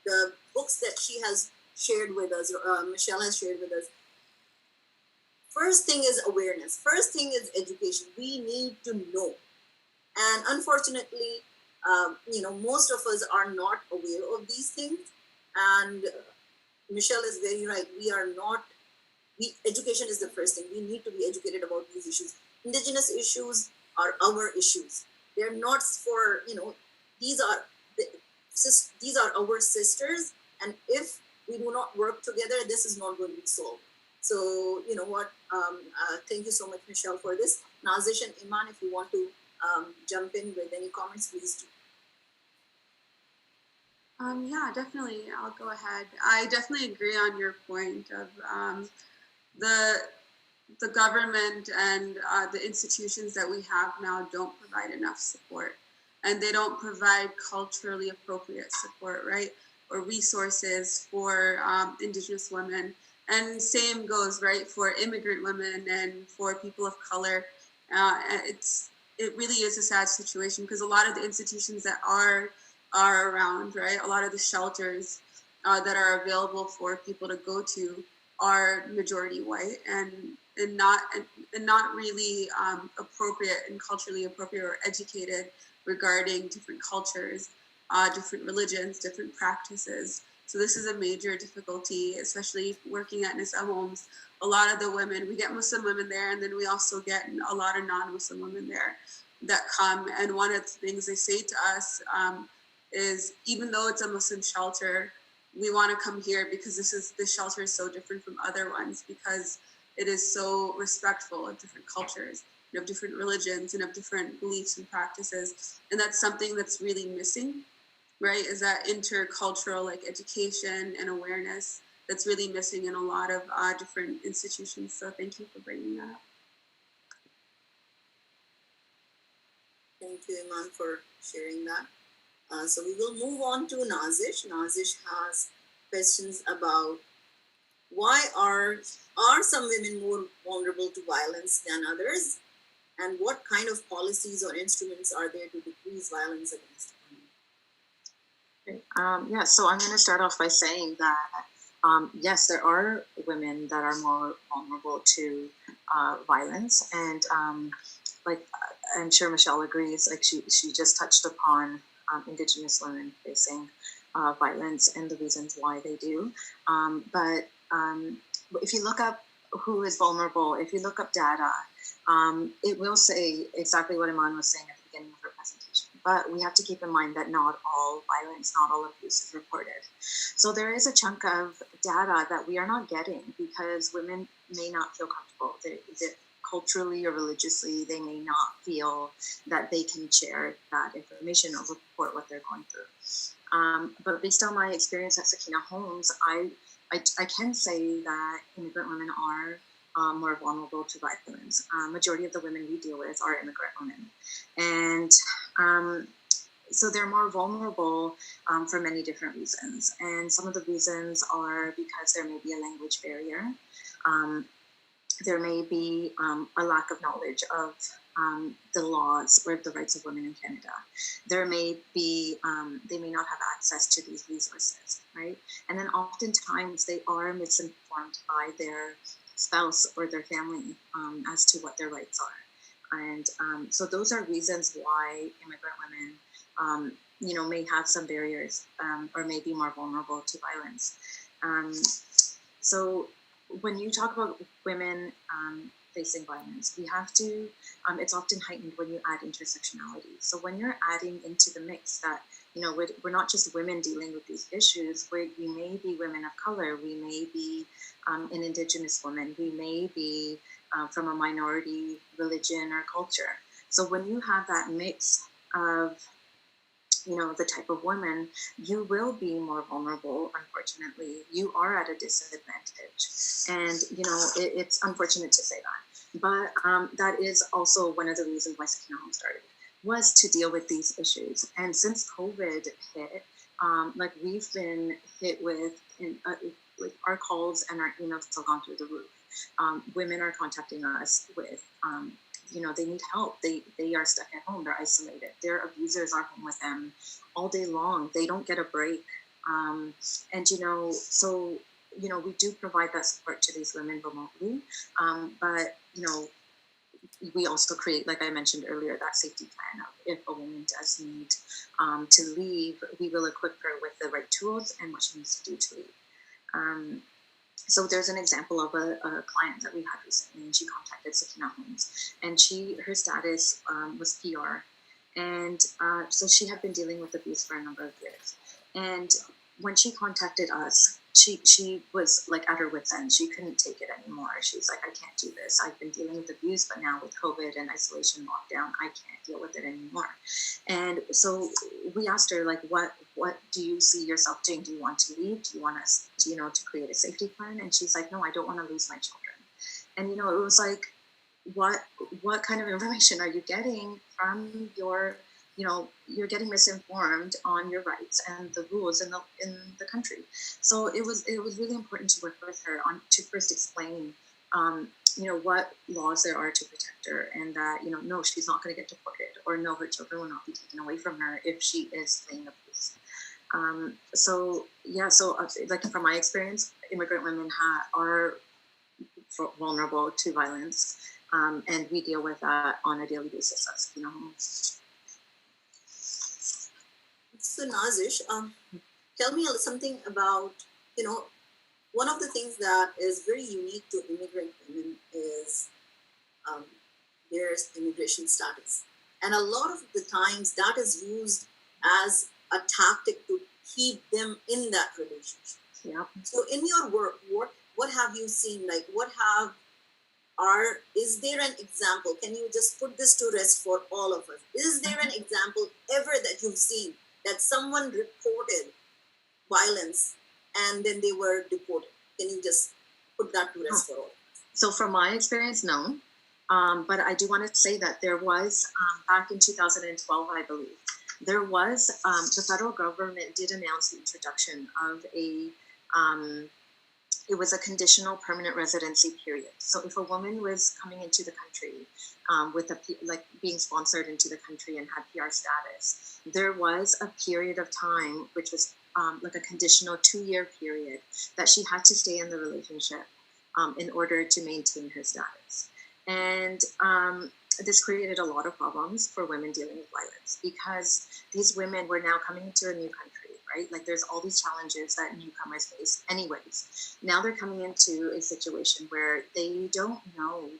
the books that she has shared with us, Michelle has shared with us. First thing is awareness. First thing is education. We need to know. And unfortunately, most of us are not aware of these things. And Michelle is very right. Education is the first thing. We need to be educated about these issues. Indigenous issues are our issues. They're not for, these are our sisters. And if we do not work together, this is not going to be solved. So, you know what? Thank you so much, Michelle, for this. Nazish and Iman, if you want to jump in with any comments, please do. Yeah, definitely. I'll go ahead. I definitely agree on your point of the government and the institutions that we have now don't provide enough support, and they don't provide culturally appropriate support, right? Or resources for Indigenous women. And same goes, right, for immigrant women and for people of color. It really is a sad situation because a lot of the institutions that are around, right, a lot of the shelters that are available for people to go to are majority white and not really appropriate and culturally appropriate or educated regarding different cultures, different religions, different practices. So this is a major difficulty, especially working at Nisa homes. A lot of the women, we get Muslim women there, and then we also get a lot of non-Muslim women there that come. And one of the things they say to us is, even though it's a Muslim shelter, we want to come here because this shelter is so different from other ones because it is so respectful of different cultures, and of different religions, and of different beliefs and practices. And that's something that's really missing, right? Is that intercultural education and awareness that's really missing in a lot of different institutions. So thank you for bringing that up. Thank you, Iman, for sharing that. So we will move on to Nazish. Nazish has questions about why are some women more vulnerable to violence than others, and what kind of policies or instruments are there to decrease violence against women? So I'm going to start off by saying that yes, there are women that are more vulnerable to violence, and I'm sure Michelle agrees. She just touched upon Indigenous women facing violence and the reasons why they do. But if you look up who is vulnerable, if you look up data, it will say exactly what Iman was saying at the beginning of her presentation. But we have to keep in mind that not all violence, not all abuse is reported. So there is a chunk of data that we are not getting because women may not feel comfortable. Culturally or religiously, they may not feel that they can share that information or report what they're going through. But based on my experience at Sakina Homes, I can say that immigrant women are more vulnerable to violence. Majority of the women we deal with are immigrant women. And so they're more vulnerable for many different reasons. And some of the reasons are because there may be a language barrier. There may be a lack of knowledge of the laws or the rights of women in Canada. There may be, they may not have access to these resources, right? And then oftentimes they are misinformed by their spouse or their family as to what their rights are. And so those are reasons why immigrant women, may have some barriers or may be more vulnerable to violence. So when you talk about women facing violence, we have to, it's often heightened when you add intersectionality. So when you're adding into the mix that, we're not just women dealing with these issues, we may be women of color, we may be an Indigenous woman, we may be from a minority religion or culture. So when you have that mix of the type of woman, you will be more vulnerable, unfortunately. You are at a disadvantage. And, it's unfortunate to say that. But that is also one of the reasons why Sakina Home started, was to deal with these issues. And since COVID hit, we've been hit with our calls and our emails have gone through the roof. Women are contacting us with they need help. They are stuck at home. They're isolated. Their abusers are home with them all day long. They don't get a break. So we do provide that support to these women remotely. But we also create, like I mentioned earlier, that safety plan of if a woman does need to leave, we will equip her with the right tools and what she needs to do to leave. So there's an example of a client that we had recently, and she contacted Sakina Homes, and her status was PR, and so she had been dealing with abuse for a number of years. And when she contacted us, she was like at her wit's end. She couldn't take it anymore. She's like, I can't do this. I've been dealing with abuse, but now with COVID and isolation lockdown, I can't deal with it anymore. And so we asked her, like, what do you see yourself doing? Do you want to leave? Do you want us, to create a safety plan? And she's like, no, I don't want to lose my children. And, it was like, what kind of information are you getting from your, you're getting misinformed on your rights and the rules in the country. So it was really important to work with her to first explain, what laws there are to protect her, and that, no, she's not going to get deported, or no, her children will not be taken away from her if she is fleeing abuse. So from my experience, immigrant women are vulnerable to violence, and we deal with that on a daily basis at Sakina Homes. So Nazish, tell me something about, one of the things that is very unique to immigrant women is their immigration status. And a lot of the times that is used as a tactic to keep them in that relationship. Yeah. So in your work, what have you seen? Like, is there an example? Can you just put this to rest for all of us? Is there an example ever that you've seen that someone reported violence and then they were deported? Can you just put that to rest for all? So from my experience, no. But I do want to say that there was, back in 2012, I believe, there was, the federal government did announce the introduction of it was a conditional permanent residency period. So if a woman was coming into the country with being sponsored into the country and had PR status, there was a period of time, which was like a conditional 2-year period, that she had to stay in the relationship in order to maintain her status. And this created a lot of problems for women dealing with violence, because these women were now coming into a new country, right? Like, there's all these challenges that newcomers face anyways. Now they're coming into a situation where they don't know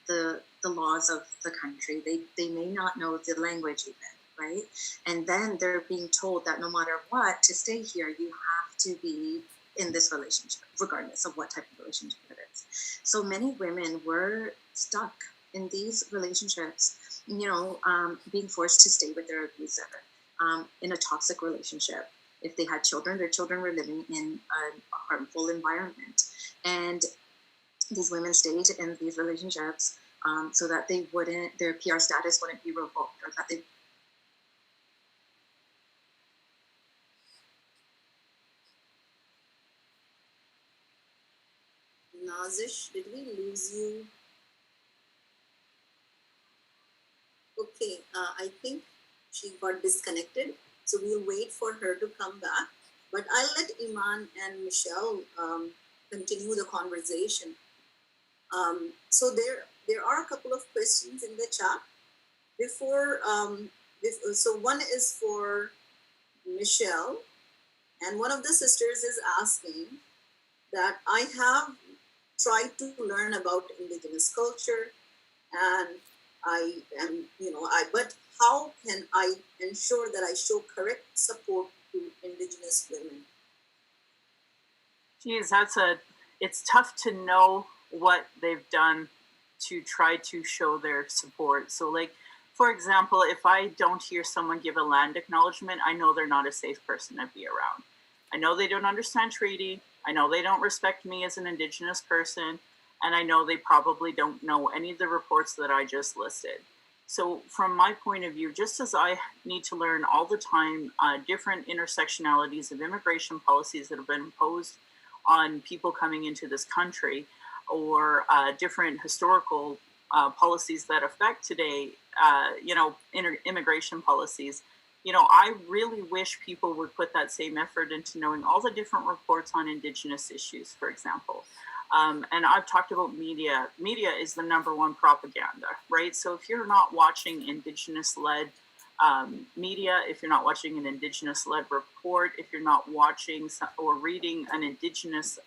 the laws of the country. They may not know the language even, right? And then they're being told that no matter what, to stay here, you have to be in this relationship, regardless of what type of relationship it is. So many women were stuck in these relationships, being forced to stay with their abuser in a toxic relationship. If they had children, their children were living in a harmful environment. And these women stayed in these relationships so that their PR status wouldn't be revoked, or that Nazish, did we lose you? Okay, I think she got disconnected, so we'll wait for her to come back. But I'll let Iman and Michelle continue the conversation. So there are a couple of questions in the chat. Before, so one is for Michelle, and one of the sisters is asking that I have tried to learn about indigenous culture, and I am, but how can I ensure that I show correct support to indigenous women? Geez, it's tough to know what they've done to try to show their support. So, like, for example, if I don't hear someone give a land acknowledgement, I know they're not a safe person to be around. I know they don't understand treaty. I know they don't respect me as an Indigenous person. And I know they probably don't know any of the reports that I just listed. So, from my point of view, just as I need to learn all the time different intersectionalities of immigration policies that have been imposed on people coming into this country, or different historical policies that affect today, immigration policies. I really wish people would put that same effort into knowing all the different reports on Indigenous issues, for example. And I've talked about media. Media is the number one propaganda, right? So if you're not watching Indigenous-led media, if you're not watching an Indigenous-led report, if you're not watching or reading an Indigenous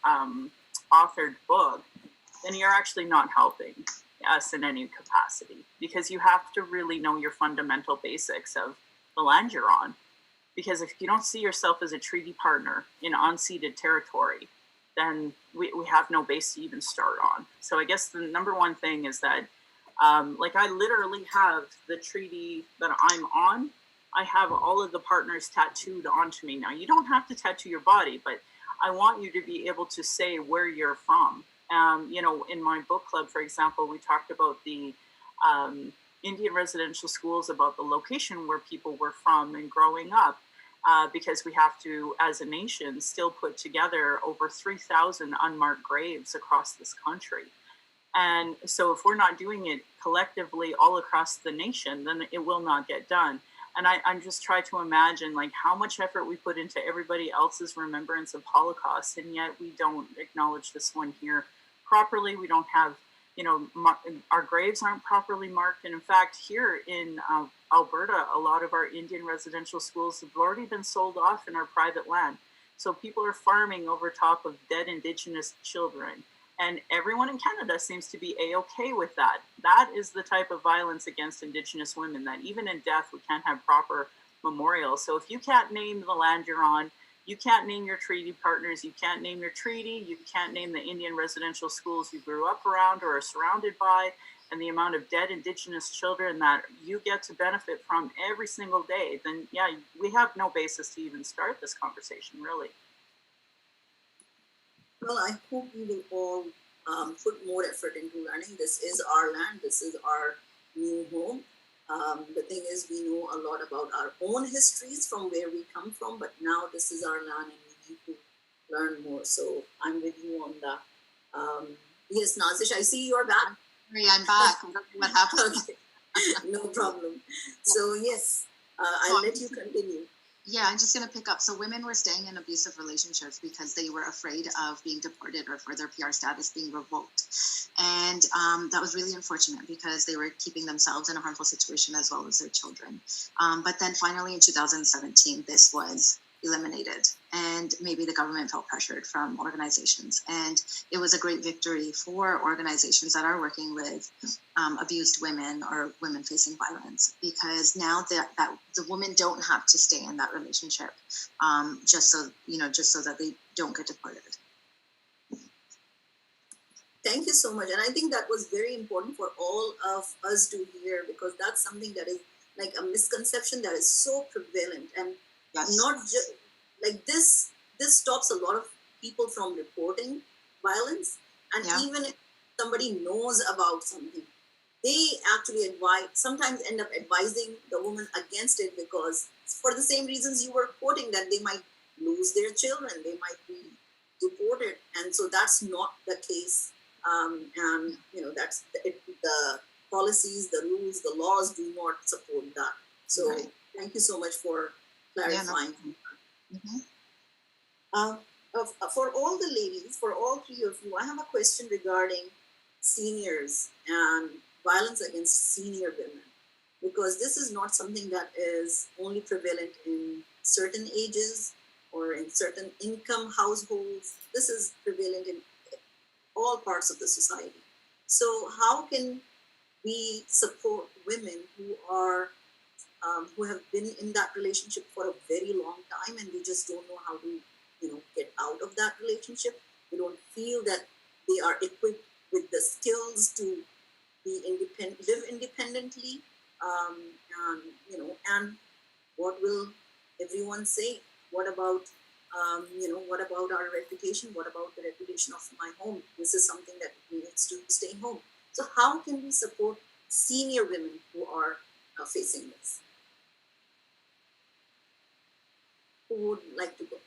authored book, then you're actually not helping us in any capacity, because you have to really know your fundamental basics of the land you're on. Because if you don't see yourself as a treaty partner in unceded territory, then we have no base to even start on. So I guess the number one thing is that, I literally have the treaty that I'm on. I have all of the partners tattooed onto me. Now, you don't have to tattoo your body, but I want you to be able to say where you're from. In my book club, for example, we talked about the Indian residential schools, about the location where people were from and growing up. Because we have to, as a nation, still put together over 3,000 unmarked graves across this country. And so if we're not doing it collectively all across the nation, then it will not get done. And I'm just trying to imagine, like, how much effort we put into everybody else's remembrance of Holocaust, and yet we don't acknowledge this one here properly. We don't have, our graves aren't properly marked. And in fact, here in Alberta, a lot of our Indian residential schools have already been sold off in our private land. So people are farming over top of dead Indigenous children. And everyone in Canada seems to be A-okay with that. That is the type of violence against Indigenous women, that even in death, we can't have proper memorials. So if you can't name the land you're on, you can't name your treaty partners, you can't name your treaty, you can't name the Indian residential schools you grew up around or are surrounded by, and the amount of dead Indigenous children that you get to benefit from every single day, then yeah, we have no basis to even start this conversation, really. Well, I hope we will all put more effort into learning. This is our land. This is our new home. The thing is, we know a lot about our own histories from where we come from, but now this is our land and we need to learn more. So I'm with you on that. Yes, Nazish, I see you're back. I'm back. What happened? Okay. No problem. So yes, I'll let you continue. Yeah, I'm just going to pick up. So women were staying in abusive relationships because they were afraid of being deported or for their PR status being revoked. And that was really unfortunate because they were keeping themselves in a harmful situation as well as their children. But then finally in 2017, this was eliminated, and maybe the government felt pressured from organizations, and it was a great victory for organizations that are working with abused women or women facing violence, because now that the women don't have to stay in that relationship just so that they don't get deported. Thank you so much. And I think that was very important for all of us to hear, because that's something that is like a misconception that is so prevalent, and not just like this stops a lot of people from reporting violence. And even if somebody knows about something, they actually sometimes end up advising the woman against it, because for the same reasons you were quoting, that they might lose their children, they might be deported, and so that's not the case. And that's the policies, the rules, the laws do not support that. So Right. thank you so much for Yeah, no. clarifying. Mhm. For all the ladies, for all three of you, I have a question regarding seniors and violence against senior women, because this is not something that is only prevalent in certain ages or in certain income households. This is prevalent in all parts of the society. So, how can we support women who have been in that relationship for a very long time, and they just don't know how to get out of that relationship? They don't feel that they are equipped with the skills to be independent, live independently, um, and and what will everyone say? What about what about our reputation? What about the reputation of my home? This is something that needs to stay home. So how can we support senior women who are facing this? Who would like to go?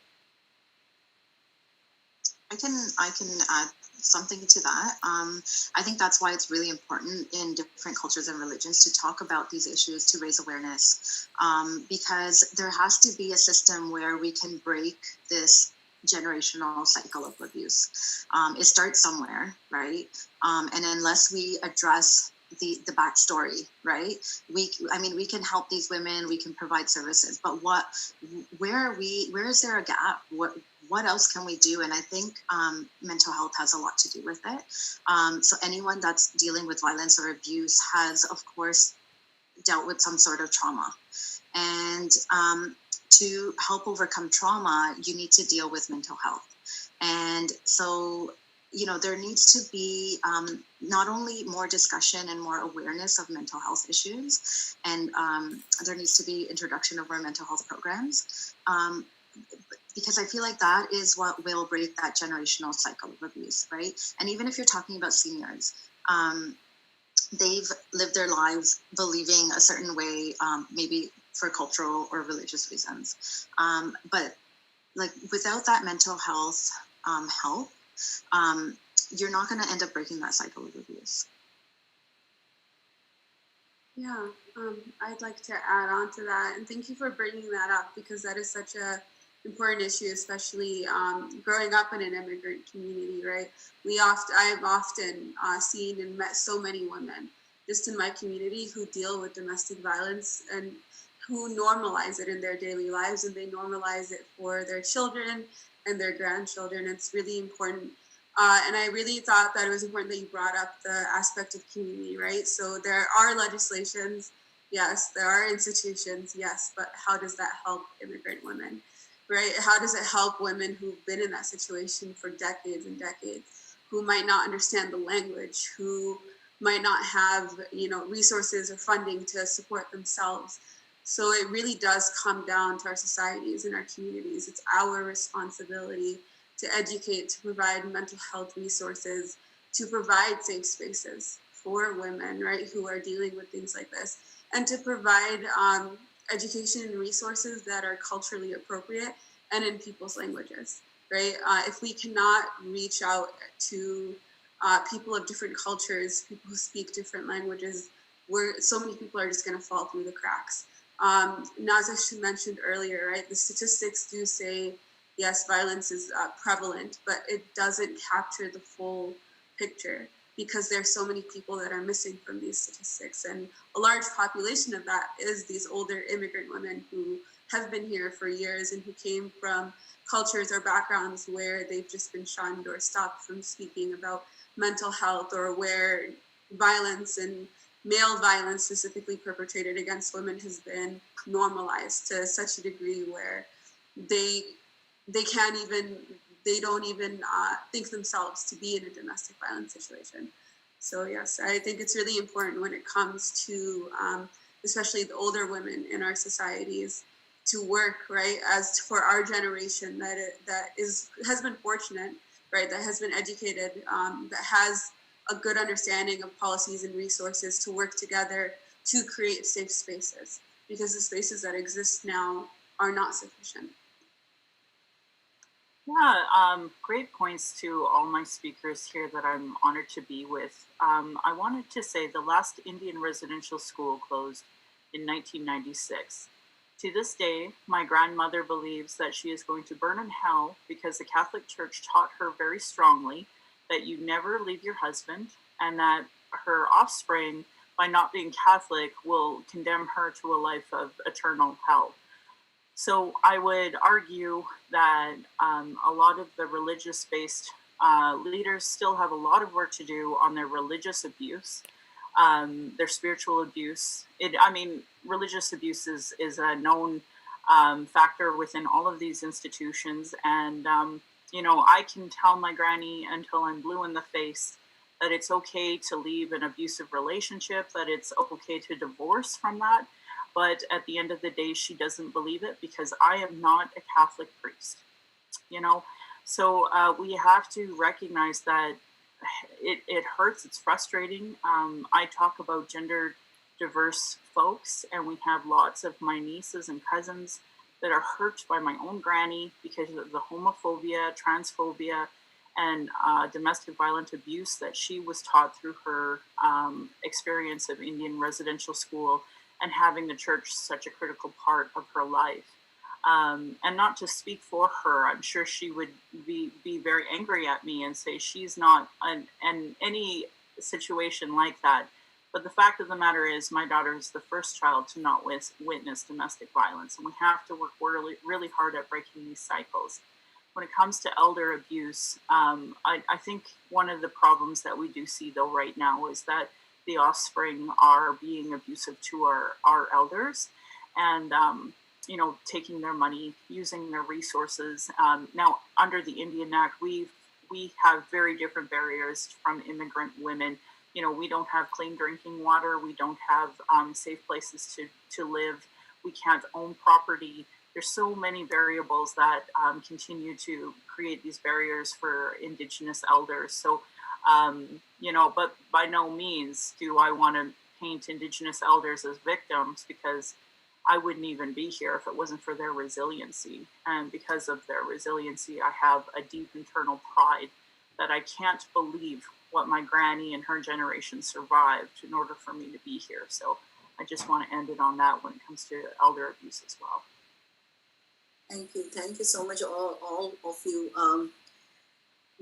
I can add something to that. I think that's why it's really important in different cultures and religions to talk about these issues, to raise awareness, because there has to be a system where we can break this generational cycle of abuse. It starts somewhere, right? And unless we address the backstory, right? We can help these women, we can provide services, but where is there a gap? What else can we do? And I think mental health has a lot to do with it. So anyone that's dealing with violence or abuse has, of course, dealt with some sort of trauma. And to help overcome trauma, you need to deal with mental health. And so, there needs to be not only more discussion and more awareness of mental health issues, and there needs to be introduction of more mental health programs. Because I feel like that is what will break that generational cycle of abuse, right? And even if you're talking about seniors, they've lived their lives believing a certain way, maybe for cultural or religious reasons. But like without that mental health help, you're not going to end up breaking that cycle of abuse. Yeah, I'd like to add on to that, and thank you for bringing that up, because that is such a important issue, especially growing up in an immigrant community, right? I've often seen and met so many women just in my community who deal with domestic violence and who normalize it in their daily lives, and they normalize it for their children and their grandchildren. It's really important. And I really thought that it was important that you brought up the aspect of community, right? So there are legislations, yes, there are institutions, yes, but how does that help immigrant women, right? How does it help women who've been in that situation for decades and decades, who might not understand the language, who might not have, resources or funding to support themselves? So it really does come down to our societies and our communities. It's our responsibility to educate, to provide mental health resources, to provide safe spaces for women, right, who are dealing with things like this, and to provide education and resources that are culturally appropriate and in people's languages, right? If we cannot reach out to people of different cultures, people who speak different languages, so many people are just going to fall through the cracks. Naza mentioned earlier, right? The statistics do say, yes, violence is prevalent, but it doesn't capture the full picture, because there's so many people that are missing from these statistics. And a large population of that is these older immigrant women who have been here for years and who came from cultures or backgrounds where they've just been shunned or stopped from speaking about mental health, or where violence and male violence specifically perpetrated against women has been normalized to such a degree where they don't even think themselves to be in a domestic violence situation. So yes, I think it's really important when it comes to especially the older women in our societies to work, right, as for our generation that has been fortunate, right, that has been educated, that has a good understanding of policies and resources, to work together to create safe spaces, because the spaces that exist now are not sufficient. Yeah, great points to all my speakers here that I'm honored to be with. I wanted to say the last Indian residential school closed in 1996. To this day, my grandmother believes that she is going to burn in hell because the Catholic Church taught her very strongly that you never leave your husband, and that her offspring, by not being Catholic, will condemn her to a life of eternal hell. So I would argue that a lot of the religious based leaders still have a lot of work to do on their religious abuse, their spiritual abuse. I mean, religious abuse is a known factor within all of these institutions. And, I can tell my granny until I'm blue in the face that it's okay to leave an abusive relationship, that it's okay to divorce from that, but at the end of the day, she doesn't believe it because I am not a Catholic priest, you know? So we have to recognize that it hurts, it's frustrating. I talk about gender diverse folks, and we have lots of my nieces and cousins that are hurt by my own granny because of the homophobia, transphobia, and domestic violent abuse that she was taught through her experience of Indian residential school and having the church such a critical part of her life. And not to speak for her, I'm sure she would be very angry at me and say she's not in any situation like that. But the fact of the matter is, my daughter is the first child to not witness domestic violence, and we have to work really, really hard at breaking these cycles. When it comes to elder abuse, I think one of the problems that we do see, though, right now is that the offspring are being abusive to our elders, and taking their money, using their resources. Now, under the Indian Act, we have very different barriers from immigrant women. We don't have clean drinking water. We don't have safe places to live. We can't own property. There's so many variables that continue to create these barriers for Indigenous elders. So, but by no means do I want to paint Indigenous elders as victims, because I wouldn't even be here if it wasn't for their resiliency. And because of their resiliency, I have a deep internal pride that I can't believe what my granny and her generation survived in order for me to be here. So I just want to end it on that when it comes to elder abuse as well. Thank you so much, all of you.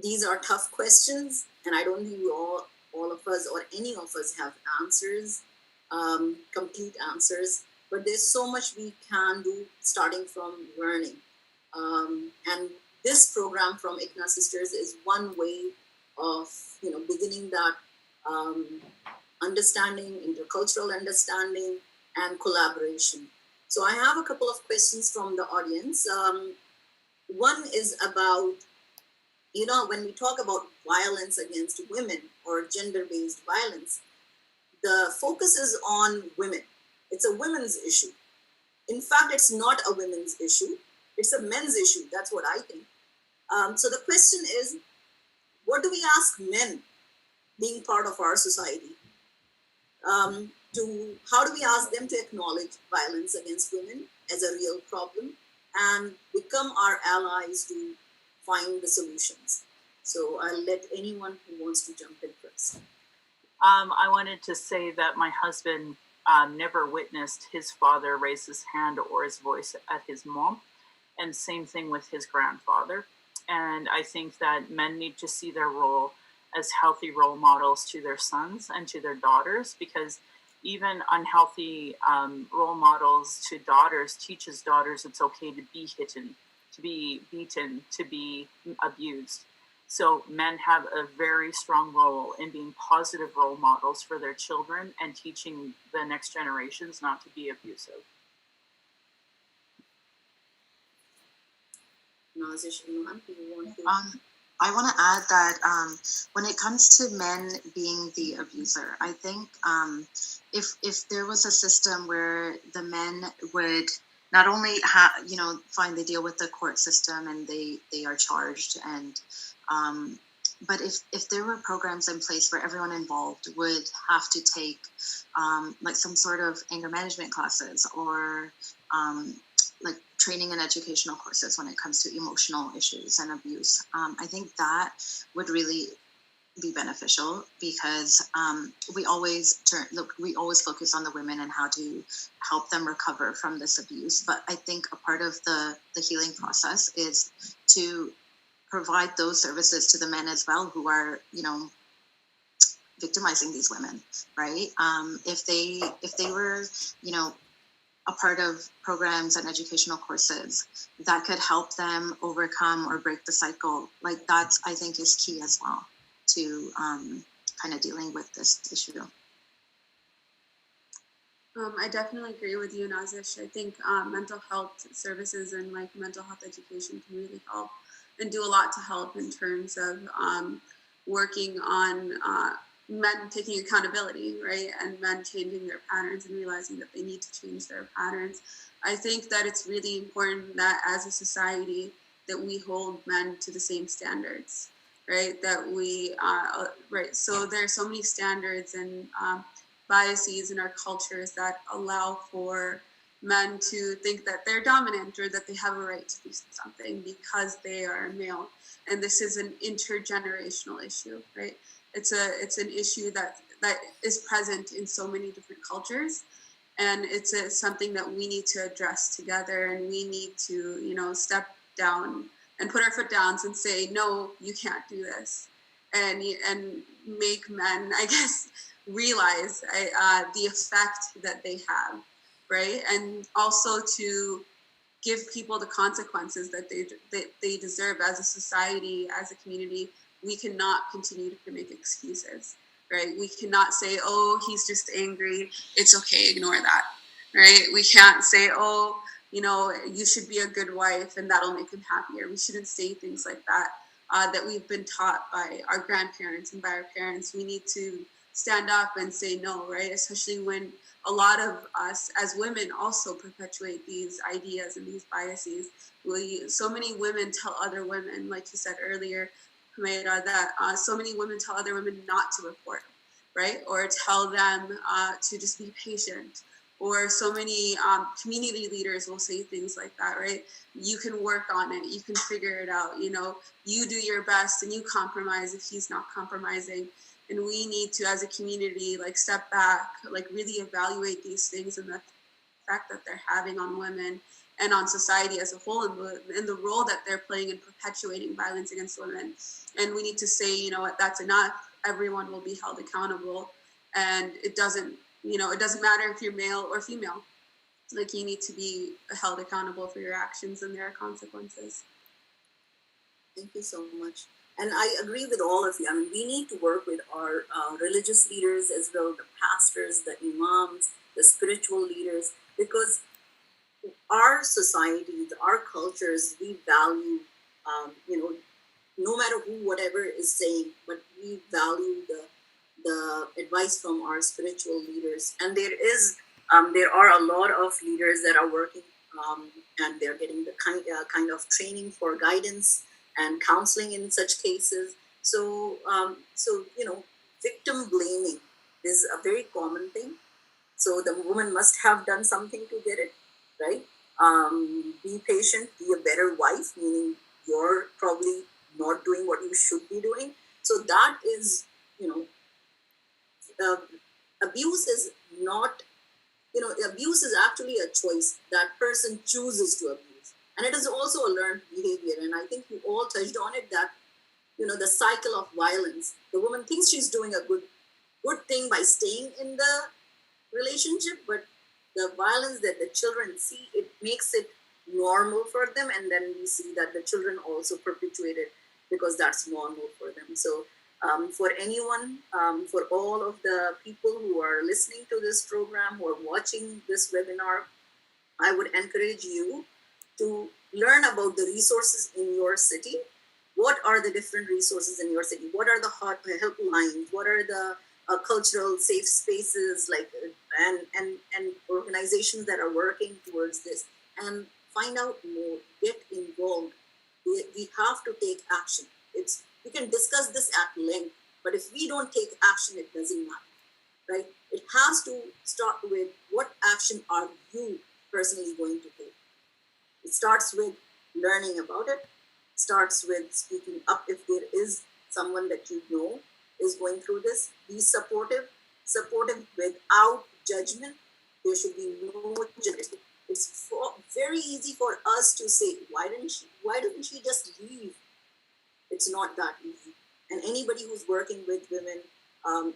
These are tough questions, and I don't think all of us or any of us have answers, complete answers. But there's so much we can do, starting from learning. And this program from ICNA Sisters is one way of beginning that understanding, intercultural understanding, and collaboration. So I have a couple of questions from the audience. One is about, when we talk about violence against women or gender-based violence, the focus is on women. It's a women's issue. In fact, it's not a women's issue. It's a men's issue. That's what I think. So the question is, what do we ask men being part of our society? How do we ask them to acknowledge violence against women as a real problem and become our allies to find the solutions? So I'll let anyone who wants to jump in first. I wanted to say that my husband never witnessed his father raise his hand or his voice at his mom, and same thing with his grandfather. And I think that men need to see their role as healthy role models to their sons and to their daughters, because even unhealthy role models to daughters teaches daughters it's okay to be hidden, to be beaten, to be abused. So men have a very strong role in being positive role models for their children and teaching the next generations not to be abusive. Nazish, do you want to? I want to add that when it comes to men being the abuser, I think if there was a system where the men would not only fine, they deal with the court system and they are charged, and but if there were programs in place where everyone involved would have to take like some sort of anger management classes, or like training and educational courses when it comes to emotional issues and abuse. I think that would really be beneficial because we always focus on the women and how to help them recover from this abuse. But I think a part of the healing process is to provide those services to the men as well who are, victimizing these women, right? If they were, a part of programs and educational courses that could help them overcome or break the cycle, like that's, I think, is key as well to kind of dealing with this issue. I definitely agree with you, Nazish. I think mental health services and like mental health education can really help and do a lot to help in terms of working on men taking accountability, right? And men changing their patterns and realizing that they need to change their patterns. I think that it's really important that as a society that we hold men to the same standards, right? That we, right. So there are so many standards and biases in our cultures that allow for men to think that they're dominant or that they have a right to do something because they are male. And this is an intergenerational issue, right? It's an issue that is present in so many different cultures, and it's something that we need to address together, and we need to step down and put our foot down and say, no, you can't do this, and make men, I guess, realize the effect that they have, right? And also to give people the consequences that they deserve. As a society, as a community, we cannot continue to make excuses, right? We cannot say, oh, he's just angry, it's okay, ignore that, right? We can't say, oh, you should be a good wife and that'll make him happier. We shouldn't say things like that that we've been taught by our grandparents and by our parents. We need to stand up and say no, right? Especially when a lot of us as women also perpetuate these ideas and these biases. So many women tell other women, like you said earlier, Humaira, that so many women tell other women not to report, right? Or tell them to just be patient. Or so many community leaders will say things like that, right? You can work on it, you can figure it out, you do your best and you compromise if he's not compromising. And we need to, as a community, step back, really evaluate these things and the effect that they're having on women and on society as a whole, and the role that they're playing in perpetuating violence against women. And we need to say, that's enough. Everyone will be held accountable, and it doesn't matter if you're male or female. You need to be held accountable for your actions, and there are consequences. Thank you so much. And I agree with all of you. I mean, we need to work with our religious leaders as well, the pastors, the imams, the spiritual leaders, because our societies, our cultures, we value, no matter who, whatever is saying, but we value the advice from our spiritual leaders. And there are a lot of leaders that are working, and they're getting the kind of training for guidance and counseling in such cases. So, victim blaming is a very common thing. So the woman must have done something to get it, right? Be patient, be a better wife, meaning you're probably not doing what you should be doing. So that is, abuse is not, abuse is actually a choice. That person chooses to abuse. And it is also a learned behavior. And I think you all touched on it, that, the cycle of violence. The woman thinks she's doing a good thing by staying in the relationship, but the violence that the children see, it makes it normal for them. And then we see that the children also perpetuate it because that's normal for them. So for anyone, for all of the people who are listening to this program or watching this webinar, I would encourage you to learn about the resources in your city. What are the different resources in your city? What are the helplines? What are the cultural safe spaces, and organizations that are working towards this? And find out more, get involved. We have to take action. We can discuss this at length, but if we don't take action, it doesn't matter, right? It has to start with, what action are you personally going to take? It starts with learning about it, starts with speaking up if there is someone that you know is going through this. Be supportive, supportive without judgment. There should be no judgment. It's very easy for us to say, why doesn't she just leave? It's not that easy. And anybody who's working with women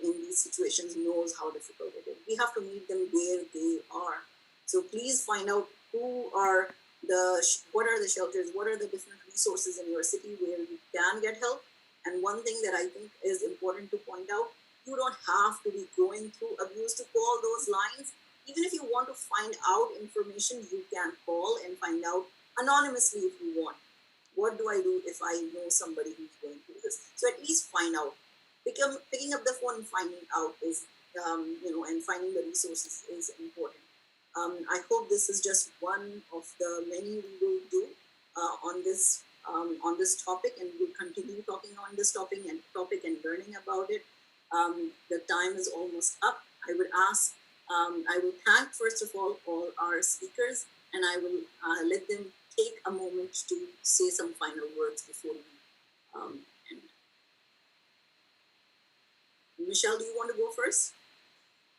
in these situations knows how difficult it is. We have to meet them where they are. So please find out what are the shelters, what are the different resources in your city where you can get help. And one thing that I think is important to point out, you don't have to be going through abuse to call those lines. Even if you want to find out information, you can call and find out anonymously if you want. What do I do if I know somebody who's going through this? So at least find out. Picking up the phone and finding out is, and finding the resources is important. I hope this is just one of the many we will do on this topic, and we'll continue talking on this topic and learning about it. The time is almost up. I will thank first of all our speakers, and I will let them take a moment to say some final words before we end. Michelle, do you want to go first?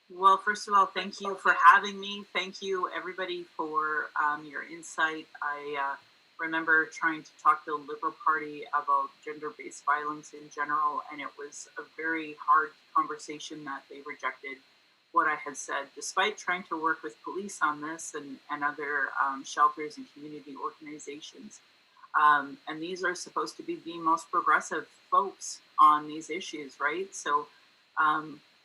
Well, first of all, thank you for having me. Thank you, everybody, for your insight. I remember trying to talk to the Liberal Party about gender-based violence in general, and it was a very hard conversation that they rejected what I had said, despite trying to work with police on this and other shelters and community organizations. And these are supposed to be the most progressive folks on these issues, right? So